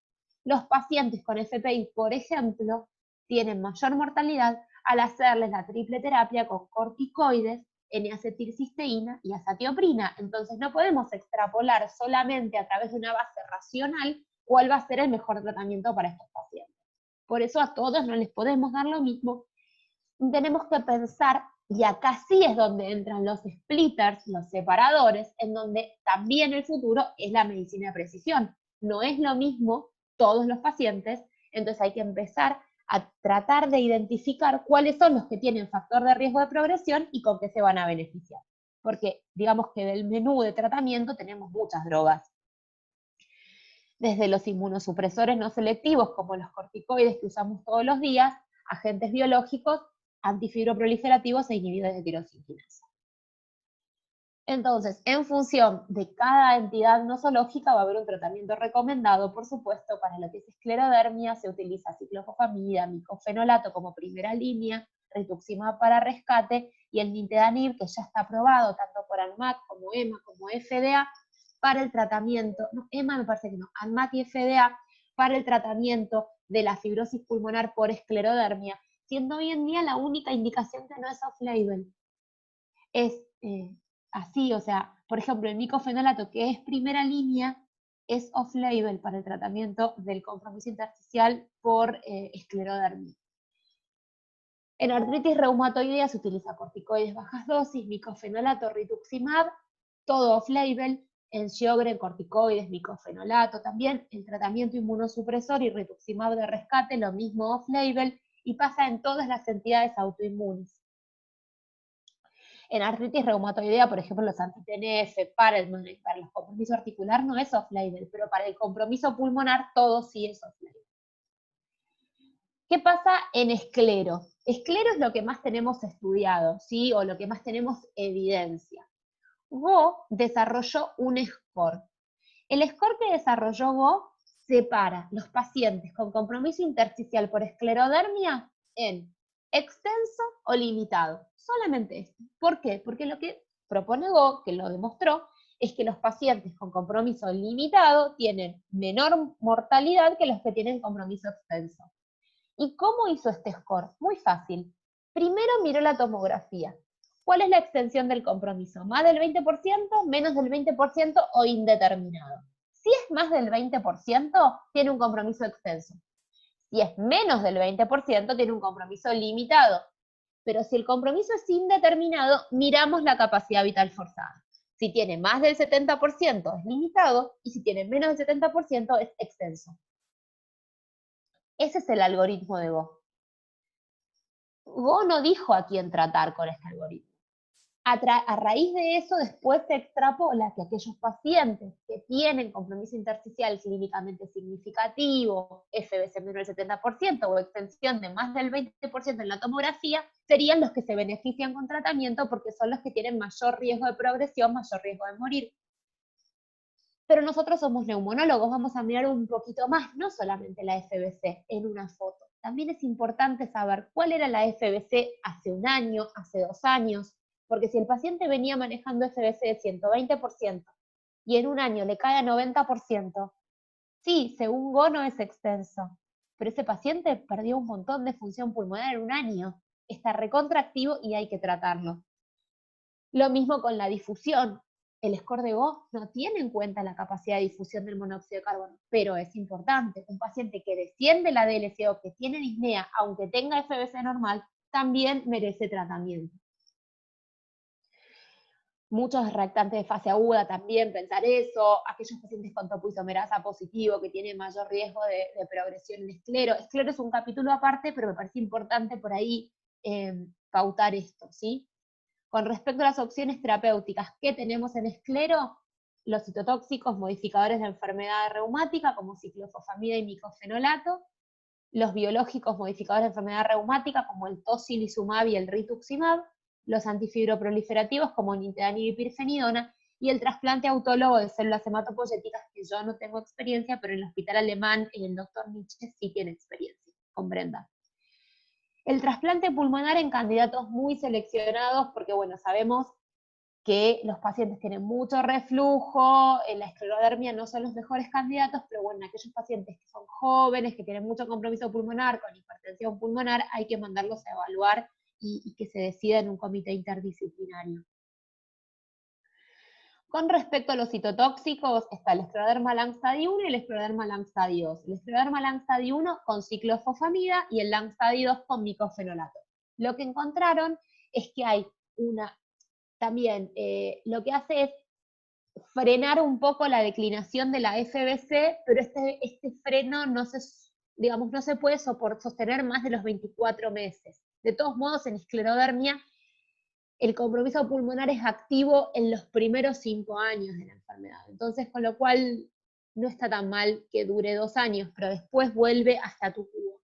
los pacientes con FPI, por ejemplo, tienen mayor mortalidad al hacerles la triple terapia con corticoides, N-acetilcisteína y azatioprina. Entonces no podemos extrapolar solamente a través de una base racional cuál va a ser el mejor tratamiento para estos pacientes. Por eso a todos no les podemos dar lo mismo. Tenemos que pensar, y acá sí es donde entran los splitters, los separadores, en donde también el futuro es la medicina de precisión. No es lo mismo todos los pacientes, entonces hay que empezar a tratar de identificar cuáles son los que tienen factor de riesgo de progresión y con qué se van a beneficiar. porque digamos que del menú de tratamiento tenemos muchas drogas. Desde los inmunosupresores no selectivos, como los corticoides que usamos todos los días, agentes biológicos, antifibroproliferativos e inhibidores de tirosinas. Entonces, en función de cada entidad nosológica va a haber un tratamiento recomendado, por supuesto, para lo que es esclerodermia se utiliza ciclofosfamida, micofenolato como primera línea, rituximab para rescate, y el nintedanib, que ya está aprobado tanto por ANMAT como EMA como FDA, para el tratamiento, no, EMA me parece que no, ANMAT y FDA, para el tratamiento de la fibrosis pulmonar por esclerodermia, siendo hoy en día la única indicación que no es off-label. Es así, o sea, por ejemplo, el micofenolato, que es primera línea, es off-label para el tratamiento del compromiso intersticial por esclerodermia. En artritis reumatoidea se utiliza corticoides bajas dosis, micofenolato, rituximab, todo off-label. En Sjögren, corticoides, micofenolato también. El tratamiento inmunosupresor y rituximab de rescate, lo mismo off-label, y pasa en todas las entidades autoinmunes. En artritis reumatoidea, por ejemplo, los anti-TNF para el compromiso articular no es off-label, pero para el compromiso pulmonar todo sí es off-label. ¿Qué pasa en esclero? Esclero es lo que más tenemos estudiado, ¿sí? O lo que más tenemos evidencia. Go desarrolló un score. El score que desarrolló Go separa los pacientes con compromiso intersticial por esclerodermia en extenso o limitado. Solamente esto. ¿Por qué? Porque lo que propone Go, que lo demostró, es que los pacientes con compromiso limitado tienen menor mortalidad que los que tienen compromiso extenso. ¿Y cómo hizo este score? Muy fácil. Primero miró la tomografía. ¿Cuál es la extensión del compromiso? ¿Más del 20%, menos del 20% o indeterminado? Si es más del 20%, tiene un compromiso extenso. Si es menos del 20%, tiene un compromiso limitado. Pero si el compromiso es indeterminado, miramos la capacidad vital forzada. Si tiene más del 70% es limitado, y si tiene menos del 70% es extenso. Ese es el algoritmo de Go. Go no dijo a quién tratar con este algoritmo. A raíz de eso, después se extrapola que aquellos pacientes que tienen compromiso intersticial clínicamente significativo, FBC menor del 70% o extensión de más del 20% en la tomografía, serían los que se benefician con tratamiento porque son los que tienen mayor riesgo de progresión, mayor riesgo de morir. Pero nosotros somos neumonólogos, vamos a mirar un poquito más, no solamente la FBC en una foto. También es importante saber cuál era la FBC hace un año, hace 2 años, porque si el paciente venía manejando FBC de 120% y en un año le cae a 90%, sí, según Go no es extenso, pero ese paciente perdió un montón de función pulmonar en un año, está recontractivo y hay que tratarlo. Lo mismo con la difusión. El score de Go no tiene en cuenta la capacidad de difusión del monóxido de carbono, pero es importante. Un paciente que desciende la DLCO, que tiene disnea, aunque tenga FBC normal, también merece tratamiento. Muchos reactantes de fase aguda también, pensar eso. Aquellos pacientes con topoisomerasa positivo que tienen mayor riesgo de progresión en esclero. Esclero es un capítulo aparte, pero me parece importante por ahí pautar esto, ¿sí? Con respecto a las opciones terapéuticas que tenemos en esclero, los citotóxicos modificadores de enfermedad reumática, como ciclofosfamida y micofenolato, los biológicos modificadores de enfermedad reumática, como el tocilizumab y el rituximab, los antifibroproliferativos, como nintedanib y pirfenidona, y el trasplante autólogo de células hematopoyéticas, que yo no tengo experiencia, pero en el hospital alemán, el doctor Nietzsche sí tiene experiencia, con Brenda. El trasplante pulmonar en candidatos muy seleccionados, porque bueno, sabemos que los pacientes tienen mucho reflujo, en la esclerodermia no son los mejores candidatos, pero bueno, aquellos pacientes que son jóvenes, que tienen mucho compromiso pulmonar, con hipertensión pulmonar, hay que mandarlos a evaluar y que se decida en un comité interdisciplinario. Con respecto a los citotóxicos, está el Scleroderma Langsadi 1 y el Scleroderma Langsadi 2. El Scleroderma Langsadi 1 con ciclofosfamida y el Langsadi 2 con micofenolato. Lo que encontraron es que hay también lo que hace es frenar un poco la declinación de la FBC, pero este freno no se puede sostener más de los 24 meses. De todos modos, en esclerodermia, el compromiso pulmonar es activo en los primeros 5 años de la enfermedad. Entonces, con lo cual no está tan mal que dure 2 años, pero después vuelve hasta tu cubo.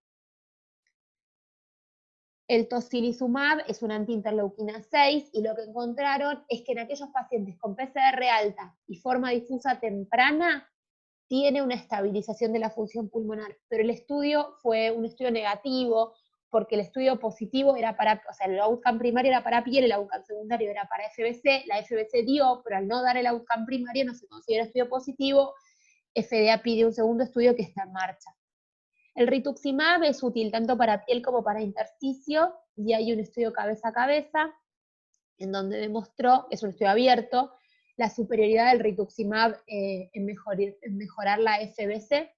El tocilizumab es una antiinterleuquina 6 y lo que encontraron es que en aquellos pacientes con PCR alta y forma difusa temprana tiene una estabilización de la función pulmonar, pero el estudio fue un estudio negativo porque el estudio positivo era para, o sea, el outcome primario era para piel, el outcome secundario era para FBC, la FBC dio, pero al no dar el outcome primario no se considera estudio positivo, FDA pide un segundo estudio que está en marcha. El rituximab es útil tanto para piel como para intersticio, y hay un estudio cabeza a cabeza, en donde demostró, es un estudio abierto, la superioridad del rituximab en mejorar la FBC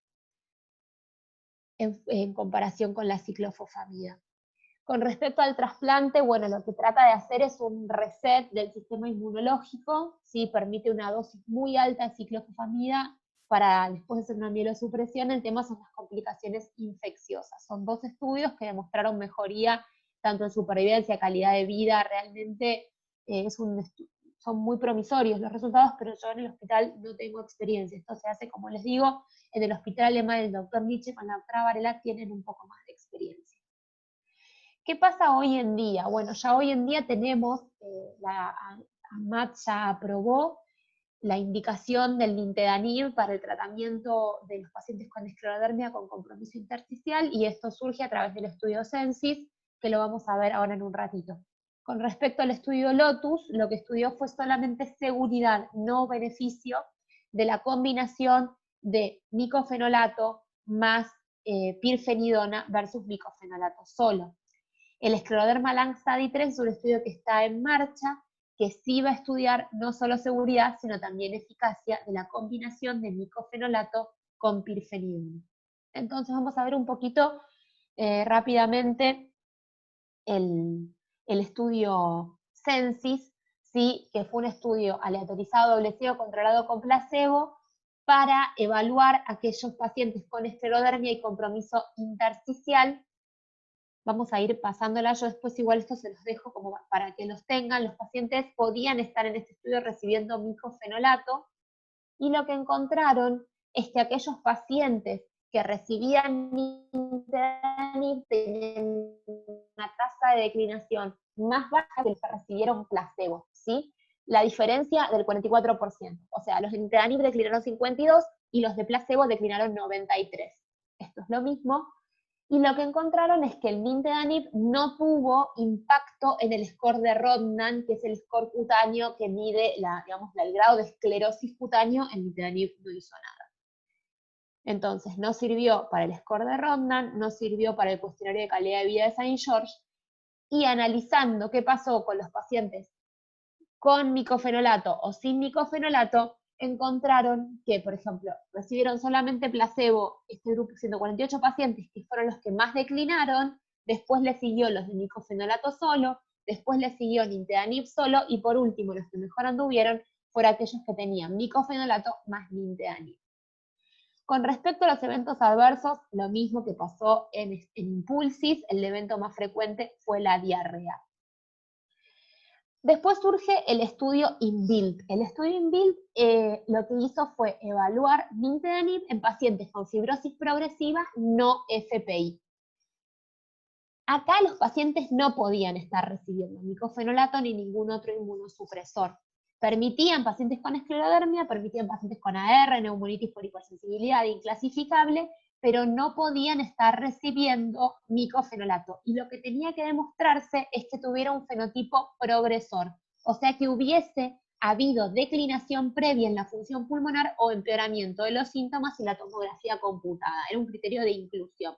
en comparación con la ciclofosfamida. Con respecto al trasplante, bueno, lo que trata de hacer es un reset del sistema inmunológico, ¿sí? Permite una dosis muy alta de ciclofosfamida para después de hacer una mielosupresión. El tema son las complicaciones infecciosas. Son 2 estudios que demostraron mejoría tanto en supervivencia, calidad de vida, realmente son muy promisorios los resultados, pero yo en el hospital no tengo experiencia. Esto se hace, como les digo, en el hospital alemán del doctor Nietzsche con la doctora Varela tienen un poco más de experiencia. ¿Qué pasa hoy en día? Bueno, ya hoy en día tenemos, AMAT ya aprobó la indicación del nintedanib para el tratamiento de los pacientes con esclerodermia con compromiso intersticial, y esto surge a través del estudio Censis, que lo vamos a ver ahora en un ratito. Con respecto al estudio Lotus, lo que estudió fue solamente seguridad, no beneficio, de la combinación de micofenolato más pirfenidona versus micofenolato solo. El escleroderma lang study 3 es un estudio que está en marcha, que sí va a estudiar no solo seguridad, sino también eficacia de la combinación de micofenolato con pirfenidona. Entonces vamos a ver un poquito rápidamente el estudio Censis, ¿sí? Que fue un estudio aleatorizado, doble ciego, controlado con placebo, para evaluar a aquellos pacientes con esclerodermia y compromiso intersticial. Vamos a ir pasándola, yo después igual esto se los dejo como para que los tengan. Los pacientes podían estar en este estudio recibiendo micofenolato, y lo que encontraron es que aquellos pacientes que recibían nintedanib tenían una tasa de declinación más baja que los que recibieron placebo, ¿sí? La diferencia del 44%, o sea, los de nintedanib declinaron 52 y los de placebo declinaron 93. Esto es lo mismo. Y lo que encontraron es que el nintedanib no tuvo impacto en el score de Rodnan, que es el score cutáneo que mide el grado de esclerosis cutáneo. El nintedanib no hizo nada. Entonces, no sirvió para el score de Rodnan, no sirvió para el cuestionario de calidad de vida de Saint George, y analizando qué pasó con los pacientes con micofenolato o sin micofenolato, encontraron que, por ejemplo, recibieron solamente placebo, este grupo, 148 pacientes, que fueron los que más declinaron, después le siguió los de micofenolato solo, después le siguió nintedanib solo, y por último, los que mejor anduvieron fueron aquellos que tenían micofenolato más nintedanib. Con respecto a los eventos adversos, lo mismo que pasó en Impulsis, el evento más frecuente fue la diarrea. Después surge el estudio INBUILD. El estudio INBUILD lo que hizo fue evaluar nintedanib en pacientes con fibrosis progresiva no FPI. Acá los pacientes no podían estar recibiendo micofenolato ni ningún otro inmunosupresor. Permitían pacientes con esclerodermia, permitían pacientes con AR, neumonitis por hipersensibilidad inclasificable, pero no podían estar recibiendo micofenolato. Y lo que tenía que demostrarse es que tuviera un fenotipo progresor, o sea que hubiese habido declinación previa en la función pulmonar o empeoramiento de los síntomas y la tomografía computada. Era un criterio de inclusión.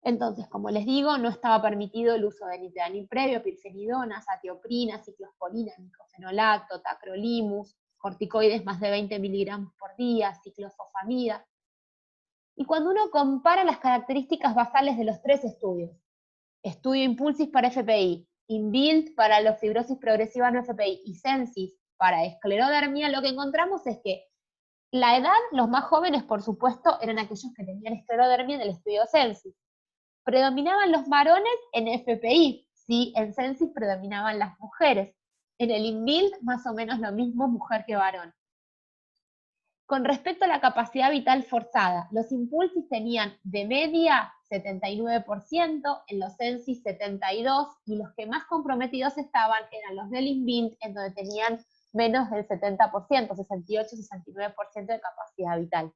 Entonces, como les digo, no estaba permitido el uso de nintedanib previo, pirfenidona, zatioprina, ciclosporina, micofenolato, tacrolimus, corticoides más de 20 miligramos por día, ciclofosfamida. Y cuando uno compara las características basales de los 3 estudios, estudio Impulsis para FPI, INBUILD para la fibrosis progresiva no FPI y Censis para esclerodermia, lo que encontramos es que la edad, los más jóvenes, por supuesto, eran aquellos que tenían esclerodermia en el estudio Censis. Predominaban los varones en FPI, ¿sí? En Censis predominaban las mujeres. En el INVILD, más o menos lo mismo, mujer que varón. Con respecto a la capacidad vital forzada, los impulsis tenían de media 79%, en los Censis 72%, y los que más comprometidos estaban eran los del INVILD, en donde tenían menos del 70%, 68-69% de capacidad vital.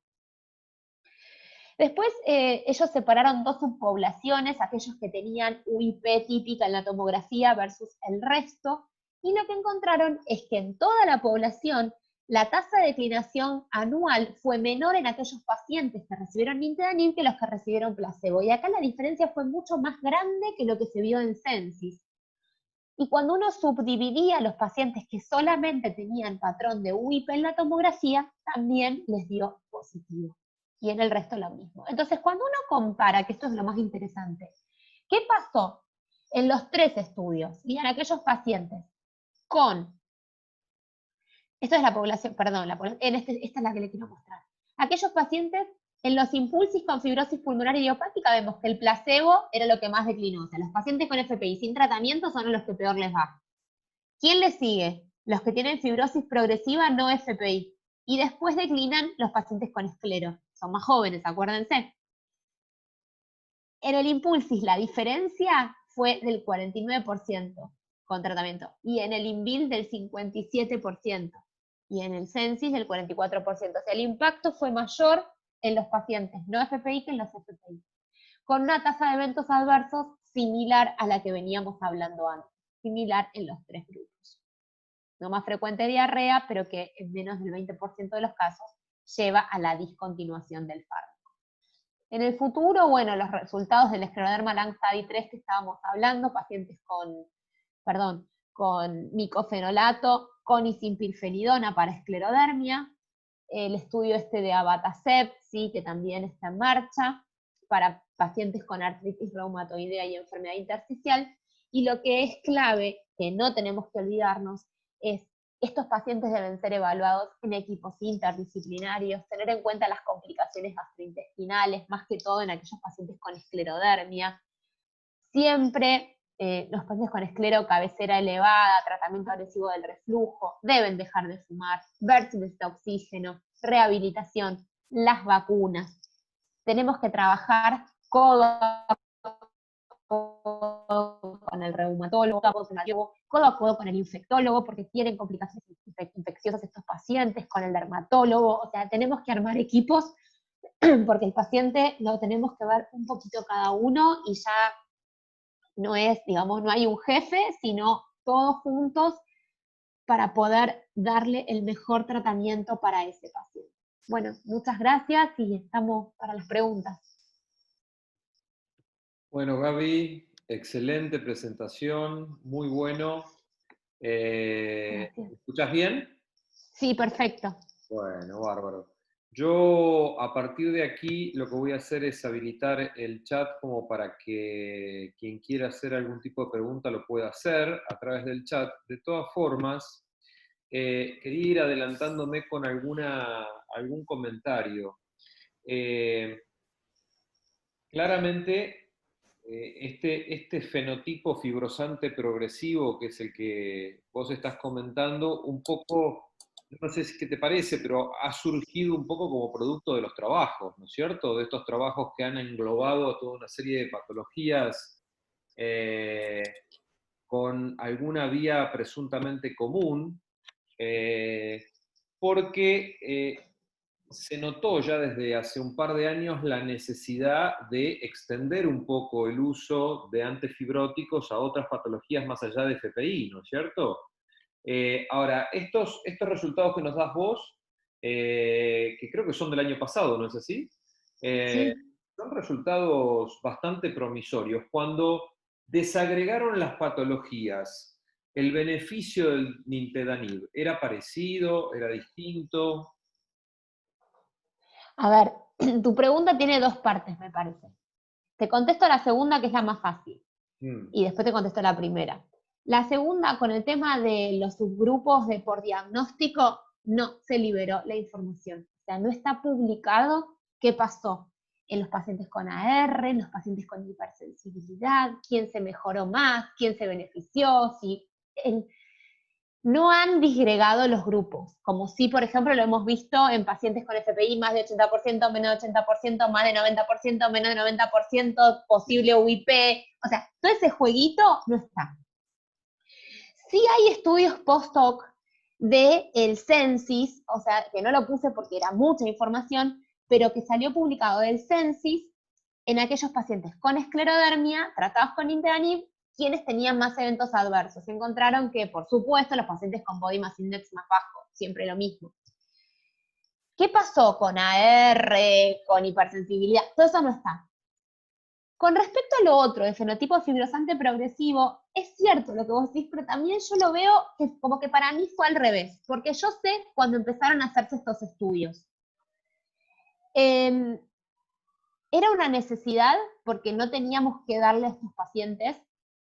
Después ellos separaron dos subpoblaciones, aquellos que tenían UIP típica en la tomografía versus el resto, y lo que encontraron es que en toda la población la tasa de declinación anual fue menor en aquellos pacientes que recibieron nintedanib que los que recibieron placebo, y acá la diferencia fue mucho más grande que lo que se vio en Censis. Y cuando uno subdividía a los pacientes que solamente tenían patrón de UIP en la tomografía, también les dio positivo. Y en el resto lo mismo. Entonces, cuando uno compara, que esto es lo más interesante, ¿qué pasó en los 3 estudios y en aquellos pacientes con, esto es la población, perdón, esta es la que le quiero mostrar, aquellos pacientes en los impulsis con fibrosis pulmonar idiopática vemos que el placebo era lo que más declinó, o sea, los pacientes con FPI sin tratamiento son los que peor les va. ¿Quién les sigue? Los que tienen fibrosis progresiva no FPI. Y después declinan los pacientes con esclero. Son más jóvenes, acuérdense. En el impulsis la diferencia fue del 49% con tratamiento. Y en el INVILD del 57%. Y en el Censis del 44%. O sea, el impacto fue mayor en los pacientes no FPI que en los FPI. Con una tasa de eventos adversos similar a la que veníamos hablando antes. Similar en los 3 grupos. No más frecuente diarrea, pero que en menos del 20% de los casos lleva a la discontinuación del fármaco. En el futuro, bueno, los resultados del escleroderma Lang-Stadi 3 que estábamos hablando, pacientes con micofenolato, con isimpirfenidona para esclerodermia, el estudio de Abatacept, ¿sí? Que también está en marcha, para pacientes con artritis reumatoidea y enfermedad intersticial, y lo que es clave, que no tenemos que olvidarnos, es estos pacientes deben ser evaluados en equipos interdisciplinarios, tener en cuenta las complicaciones gastrointestinales, más que todo en aquellos pacientes con esclerodermia. Siempre los pacientes con esclero, cabecera elevada, tratamiento agresivo del reflujo, deben dejar de fumar, ver si necesita oxígeno, rehabilitación, las vacunas. Tenemos que trabajar codo a codo con el reumatólogo, codo a codo con el infectólogo, porque tienen complicaciones infecciosas estos pacientes, con el dermatólogo. O sea, tenemos que armar equipos porque el paciente lo tenemos que ver un poquito cada uno y ya no es, digamos, no hay un jefe, sino todos juntos para poder darle el mejor tratamiento para ese paciente. Bueno, muchas gracias y estamos para las preguntas. Bueno, Gaby, excelente presentación, muy bueno. ¿Me escuchás bien? Sí, perfecto. Bueno, bárbaro. Yo a partir de aquí lo que voy a hacer es habilitar el chat como para que quien quiera hacer algún tipo de pregunta lo pueda hacer a través del chat. De todas formas, quería ir adelantándome con algún comentario. Claramente, este fenotipo fibrosante progresivo, que es el que vos estás comentando, un poco, no sé si qué te parece, pero ha surgido un poco como producto de los trabajos, ¿no es cierto? De estos trabajos que han englobado toda una serie de patologías con alguna vía presuntamente común, porque se notó ya desde hace un par de años la necesidad de extender un poco el uso de antifibróticos a otras patologías más allá de FPI, ¿no es cierto? Ahora, estos resultados que nos das vos, que creo que son del año pasado, ¿no es así? Sí. Son resultados bastante promisorios. Cuando desagregaron las patologías, ¿el beneficio del nintedanib era parecido, era distinto? A ver, tu pregunta tiene dos partes, me parece. Te contesto la segunda, que es la más fácil, y después te contesto la primera. La segunda, con el tema de los subgrupos de por diagnóstico, no se liberó la información. O sea, no está publicado qué pasó en los pacientes con AR, en los pacientes con hipersensibilidad, quién se mejoró más, quién se benefició, no han disgregado los grupos, como si, por ejemplo, lo hemos visto en pacientes con FPI más de 80%, menos de 80%, más de 90%, menos de 90%, posible UIP, o sea, todo ese jueguito no está. Sí hay estudios post-hoc del Censis, o sea, que no lo puse porque era mucha información, pero que salió publicado del Censis en aquellos pacientes con esclerodermia tratados con nintedanib, quienes tenían más eventos adversos. Encontraron que, por supuesto, los pacientes con body mass index más bajo, siempre lo mismo. ¿Qué pasó con AR, con hipersensibilidad? Todo eso no está. Con respecto a lo otro, de fenotipo fibrosante progresivo, es cierto lo que vos decís, pero también yo lo veo que como que para mí fue al revés, porque yo sé cuando empezaron a hacerse estos estudios. Era una necesidad porque no teníamos que darle a estos pacientes,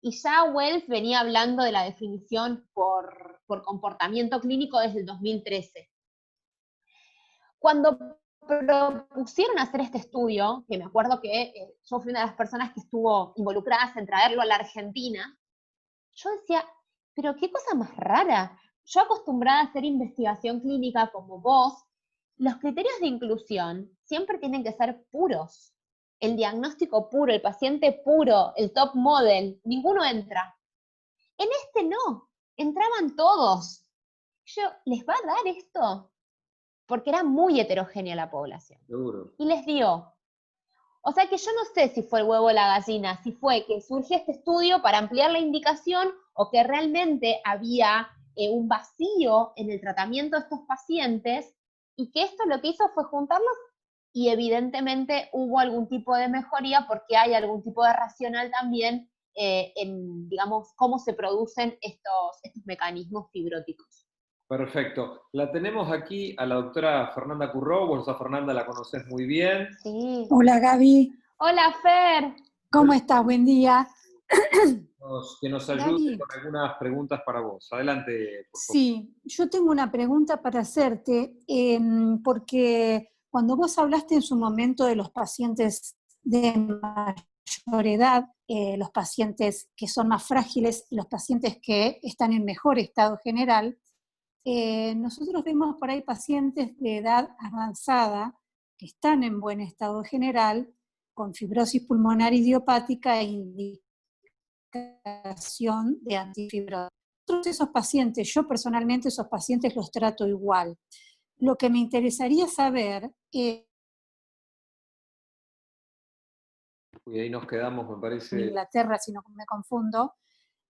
y ya Wells venía hablando de la definición por comportamiento clínico desde el 2013. Cuando propusieron hacer este estudio, que me acuerdo que yo fui una de las personas que estuvo involucradas en traerlo a la Argentina, yo decía, pero qué cosa más rara. Yo acostumbrada a hacer investigación clínica como vos, los criterios de inclusión siempre tienen que ser puros. El diagnóstico puro, el paciente puro, el top model, ninguno entra. En este no, entraban todos. Yo, ¿les va a dar esto? Porque era muy heterogénea la población. Seguro. Y les dio. O sea que yo no sé si fue el huevo o la gallina, si fue que surgió este estudio para ampliar la indicación o que realmente había un vacío en el tratamiento de estos pacientes y que esto lo que hizo fue juntarlos y evidentemente hubo algún tipo de mejoría porque hay algún tipo de racional también en, digamos, cómo se producen estos mecanismos fibróticos. Perfecto. La tenemos aquí a la doctora Fernanda Curró. Vos a Fernanda la conocés muy bien. Sí. Hola Gaby. Hola Fer. ¿Cómo estás? Buen día. Que nos ayude Gaby, con algunas preguntas para vos. Adelante, por favor. sí, yo tengo una pregunta para hacerte, porque cuando vos hablaste en su momento de los pacientes de mayor edad, los pacientes que son más frágiles y los pacientes que están en mejor estado general, nosotros vemos por ahí pacientes de edad avanzada que están en buen estado general, con fibrosis pulmonar idiopática e indicación de antifibrosis. Todos esos pacientes, yo personalmente esos pacientes los trato igual. Lo que me interesaría saber es... Y ahí nos quedamos, me parece. En Inglaterra, si no me confundo,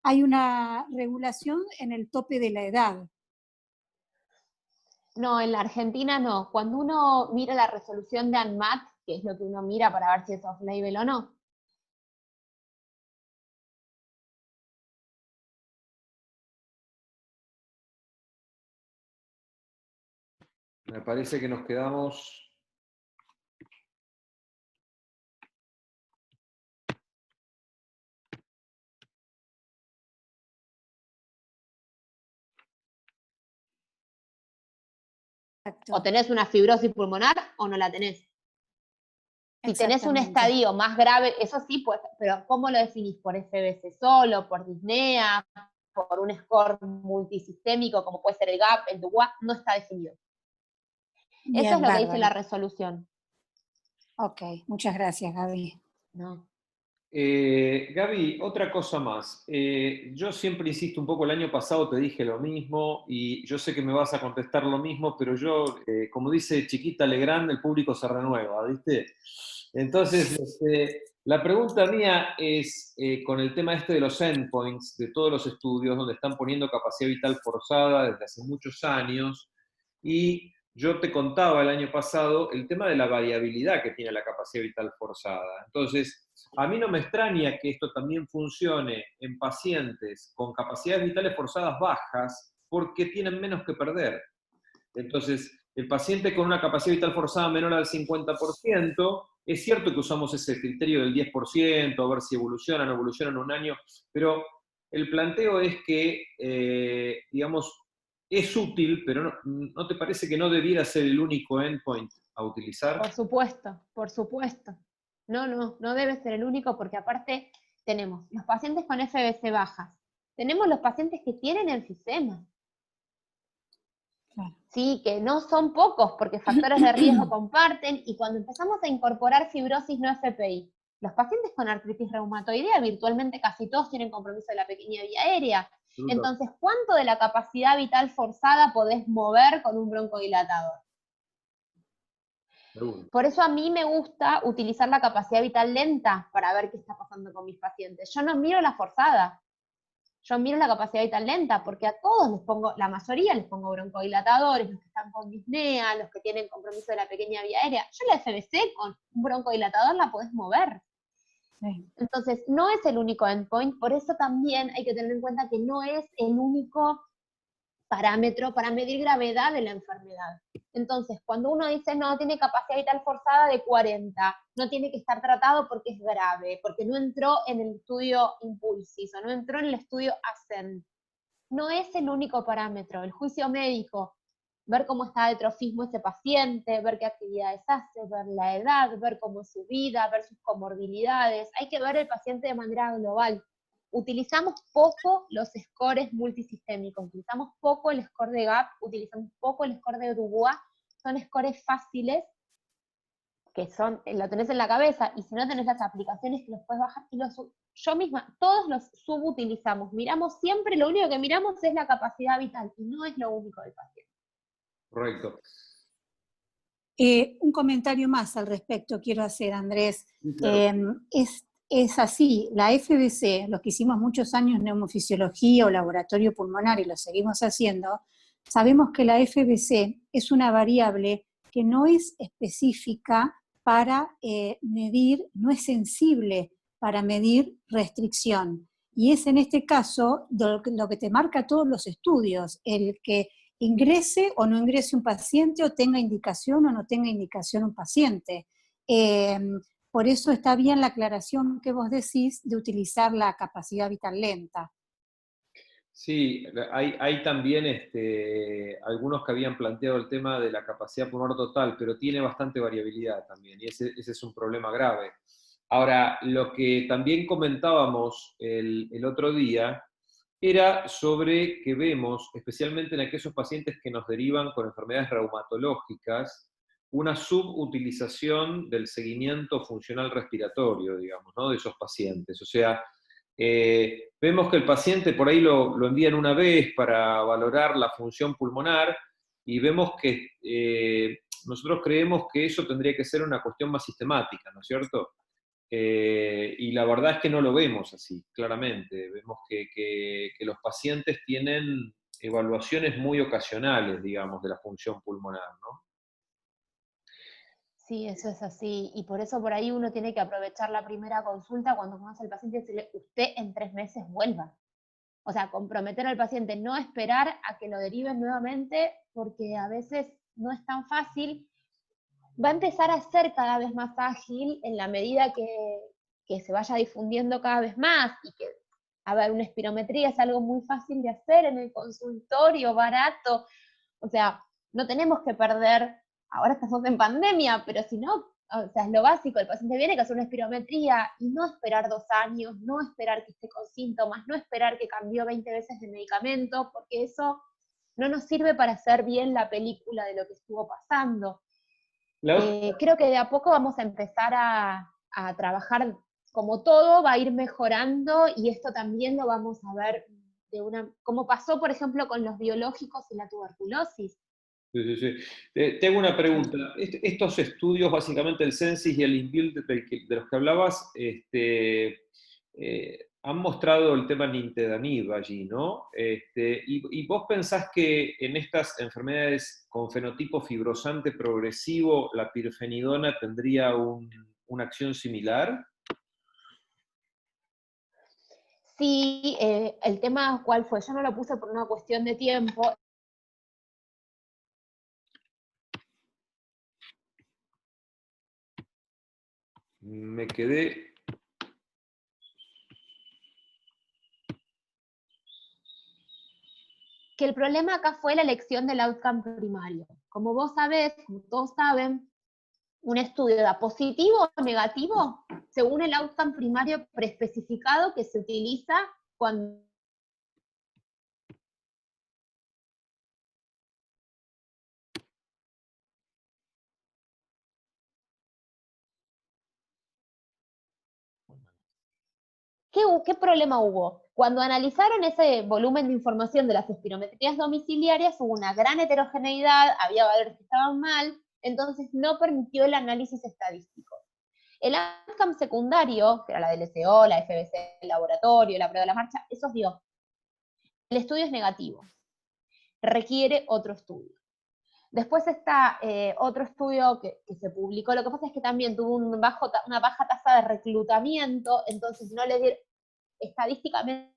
hay una regulación en el tope de la edad. No, en la Argentina no. Cuando uno mira la resolución de ANMAT, que es lo que uno mira para ver si es off-label o no, Me parece que nos quedamos. Exacto. o tenés una fibrosis pulmonar o no la tenés. Si tenés un estadio más grave, eso sí, pues, pero ¿cómo lo definís? ¿Por FBC solo, por disnea, por un score multisistémico como puede ser el GAP, el DUA? No está definido. Bien, Eso es lo bárbaro. que dice la resolución. Ok, muchas gracias, Gaby. No. Gaby, otra cosa más. Yo siempre insisto un poco, el año pasado te dije lo mismo y yo sé que me vas a contestar lo mismo, pero yo, como dice Chiquita Legrand, el público se renueva, ¿viste? Entonces, la pregunta mía es con el tema este de los endpoints, de todos los estudios donde están poniendo capacidad vital forzada desde hace muchos años, y yo te contaba el año pasado el tema de la variabilidad que tiene la capacidad vital forzada. Entonces, a mí no me extraña que esto también funcione en pacientes con capacidades vitales forzadas bajas porque tienen menos que perder. Entonces, el paciente con una capacidad vital forzada menor al 50%, es cierto que usamos ese criterio del 10%, a ver si evolucionan o no evolucionan un año, pero el planteo es que, digamos, es útil, pero no te parece que no debiera ser el único endpoint a utilizar? Por supuesto, por supuesto. No debe ser el único, porque aparte tenemos los pacientes con FBC bajas, tenemos los pacientes que tienen enfisema. Claro. Sí, que no son pocos, porque factores de riesgo comparten, y cuando empezamos a incorporar fibrosis no FPI, los pacientes con artritis reumatoidea, virtualmente casi todos tienen compromiso de la pequeña vía aérea. Entonces, ¿cuánto de la capacidad vital forzada podés mover con un broncodilatador? Por eso a mí me gusta utilizar la capacidad vital lenta para ver qué está pasando con mis pacientes. Yo no miro la forzada, yo miro la capacidad vital lenta, porque a todos les pongo, la mayoría les pongo broncodilatadores, los que están con disnea, los que tienen compromiso de la pequeña vía aérea. Yo la FBC con un broncodilatador la podés mover. Sí. Entonces, no es el único endpoint, por eso también hay que tener en cuenta que no es el único parámetro para medir gravedad de la enfermedad. Entonces, cuando uno dice, no, tiene capacidad vital forzada de 40, no tiene que estar tratado porque es grave, porque no entró en el estudio Impulsis, o no entró en el estudio ASCEND. No es el único parámetro. El juicio médico, ver cómo está de trofismo ese paciente, ver qué actividades hace, ver la edad, ver cómo es su vida, ver sus comorbilidades. Hay que ver el paciente de manera global. Utilizamos poco los scores multisistémicos, utilizamos poco el score de GAP, utilizamos poco el score de Dubois, son scores fáciles, que son, lo tenés en la cabeza, y si no tenés las aplicaciones que los puedes bajar, y yo misma, todos los subutilizamos, miramos siempre, lo único que miramos es la capacidad vital, y no es lo único del paciente. Correcto. Un comentario más al respecto quiero hacer, Andrés. Sí, claro. Es así, la FBC, los que hicimos muchos años neumofisiología o laboratorio pulmonar y lo seguimos haciendo, sabemos que la FBC es una variable que no es específica para medir, no es sensible para medir restricción. Y es en este caso lo que te marca todos los estudios, el que ingrese o no ingrese un paciente, o tenga indicación o no tenga indicación un paciente. Por eso está bien la aclaración que vos decís de utilizar la capacidad vital lenta. Sí, hay también algunos que habían planteado el tema de la capacidad pulmonar total, pero tiene bastante variabilidad también, y ese es un problema grave. Ahora, lo que también comentábamos el otro día era sobre que vemos, especialmente en aquellos pacientes que nos derivan con enfermedades reumatológicas, una subutilización del seguimiento funcional respiratorio, digamos, ¿no? De esos pacientes. O sea, vemos que el paciente por ahí lo envían una vez para valorar la función pulmonar, y vemos que nosotros creemos que eso tendría que ser una cuestión más sistemática, ¿no es cierto? Y la verdad es que no lo vemos así, claramente. Vemos que los pacientes tienen evaluaciones muy ocasionales, digamos, de la función pulmonar, ¿no? Sí, eso es así, y por eso por ahí uno tiene que aprovechar la primera consulta cuando conoce al paciente y decirle, usted en 3 meses vuelva. O sea, comprometer al paciente, no esperar a que lo deriven nuevamente, porque a veces no es tan fácil. Va a empezar a ser cada vez más ágil en la medida que se vaya difundiendo cada vez más, y que, a ver, una espirometría es algo muy fácil de hacer en el consultorio, barato. O sea, no tenemos que perder, ahora estamos en pandemia, pero si no, o sea, es lo básico, el paciente viene que hacer una espirometría, y no esperar 2 años, no esperar que esté con síntomas, no esperar que cambió 20 veces de medicamento, porque eso no nos sirve para hacer bien la película de lo que estuvo pasando. Creo que de a poco vamos a empezar a trabajar, como todo va a ir mejorando, y esto también lo vamos a ver como pasó, por ejemplo, con los biológicos y la tuberculosis. Sí, sí, sí. Tengo una pregunta. Estos estudios, básicamente el Censis y el INVILD de los que hablabas, han mostrado el tema nintedanib allí, ¿no? Y vos pensás que en estas enfermedades con fenotipo fibrosante progresivo, la pirfenidona tendría una acción similar? Sí, el tema cuál fue, yo no lo puse por una cuestión de tiempo. Me quedé. Que el problema acá fue la elección del outcome primario. Como vos sabés, como todos saben, un estudio da positivo o negativo según el outcome primario preespecificado que se utiliza cuando ¿Qué problema hubo? Cuando analizaron ese volumen de información de las espirometrías domiciliarias, hubo una gran heterogeneidad, había valores que estaban mal, entonces no permitió el análisis estadístico. El outcome secundario, que era la DLCO, la FBC, el laboratorio, la prueba de la marcha, esos dio. El estudio es negativo, requiere otro estudio. Después está otro estudio que se publicó, lo que pasa es que también tuvo una baja tasa de reclutamiento, entonces no le dieron, estadísticamente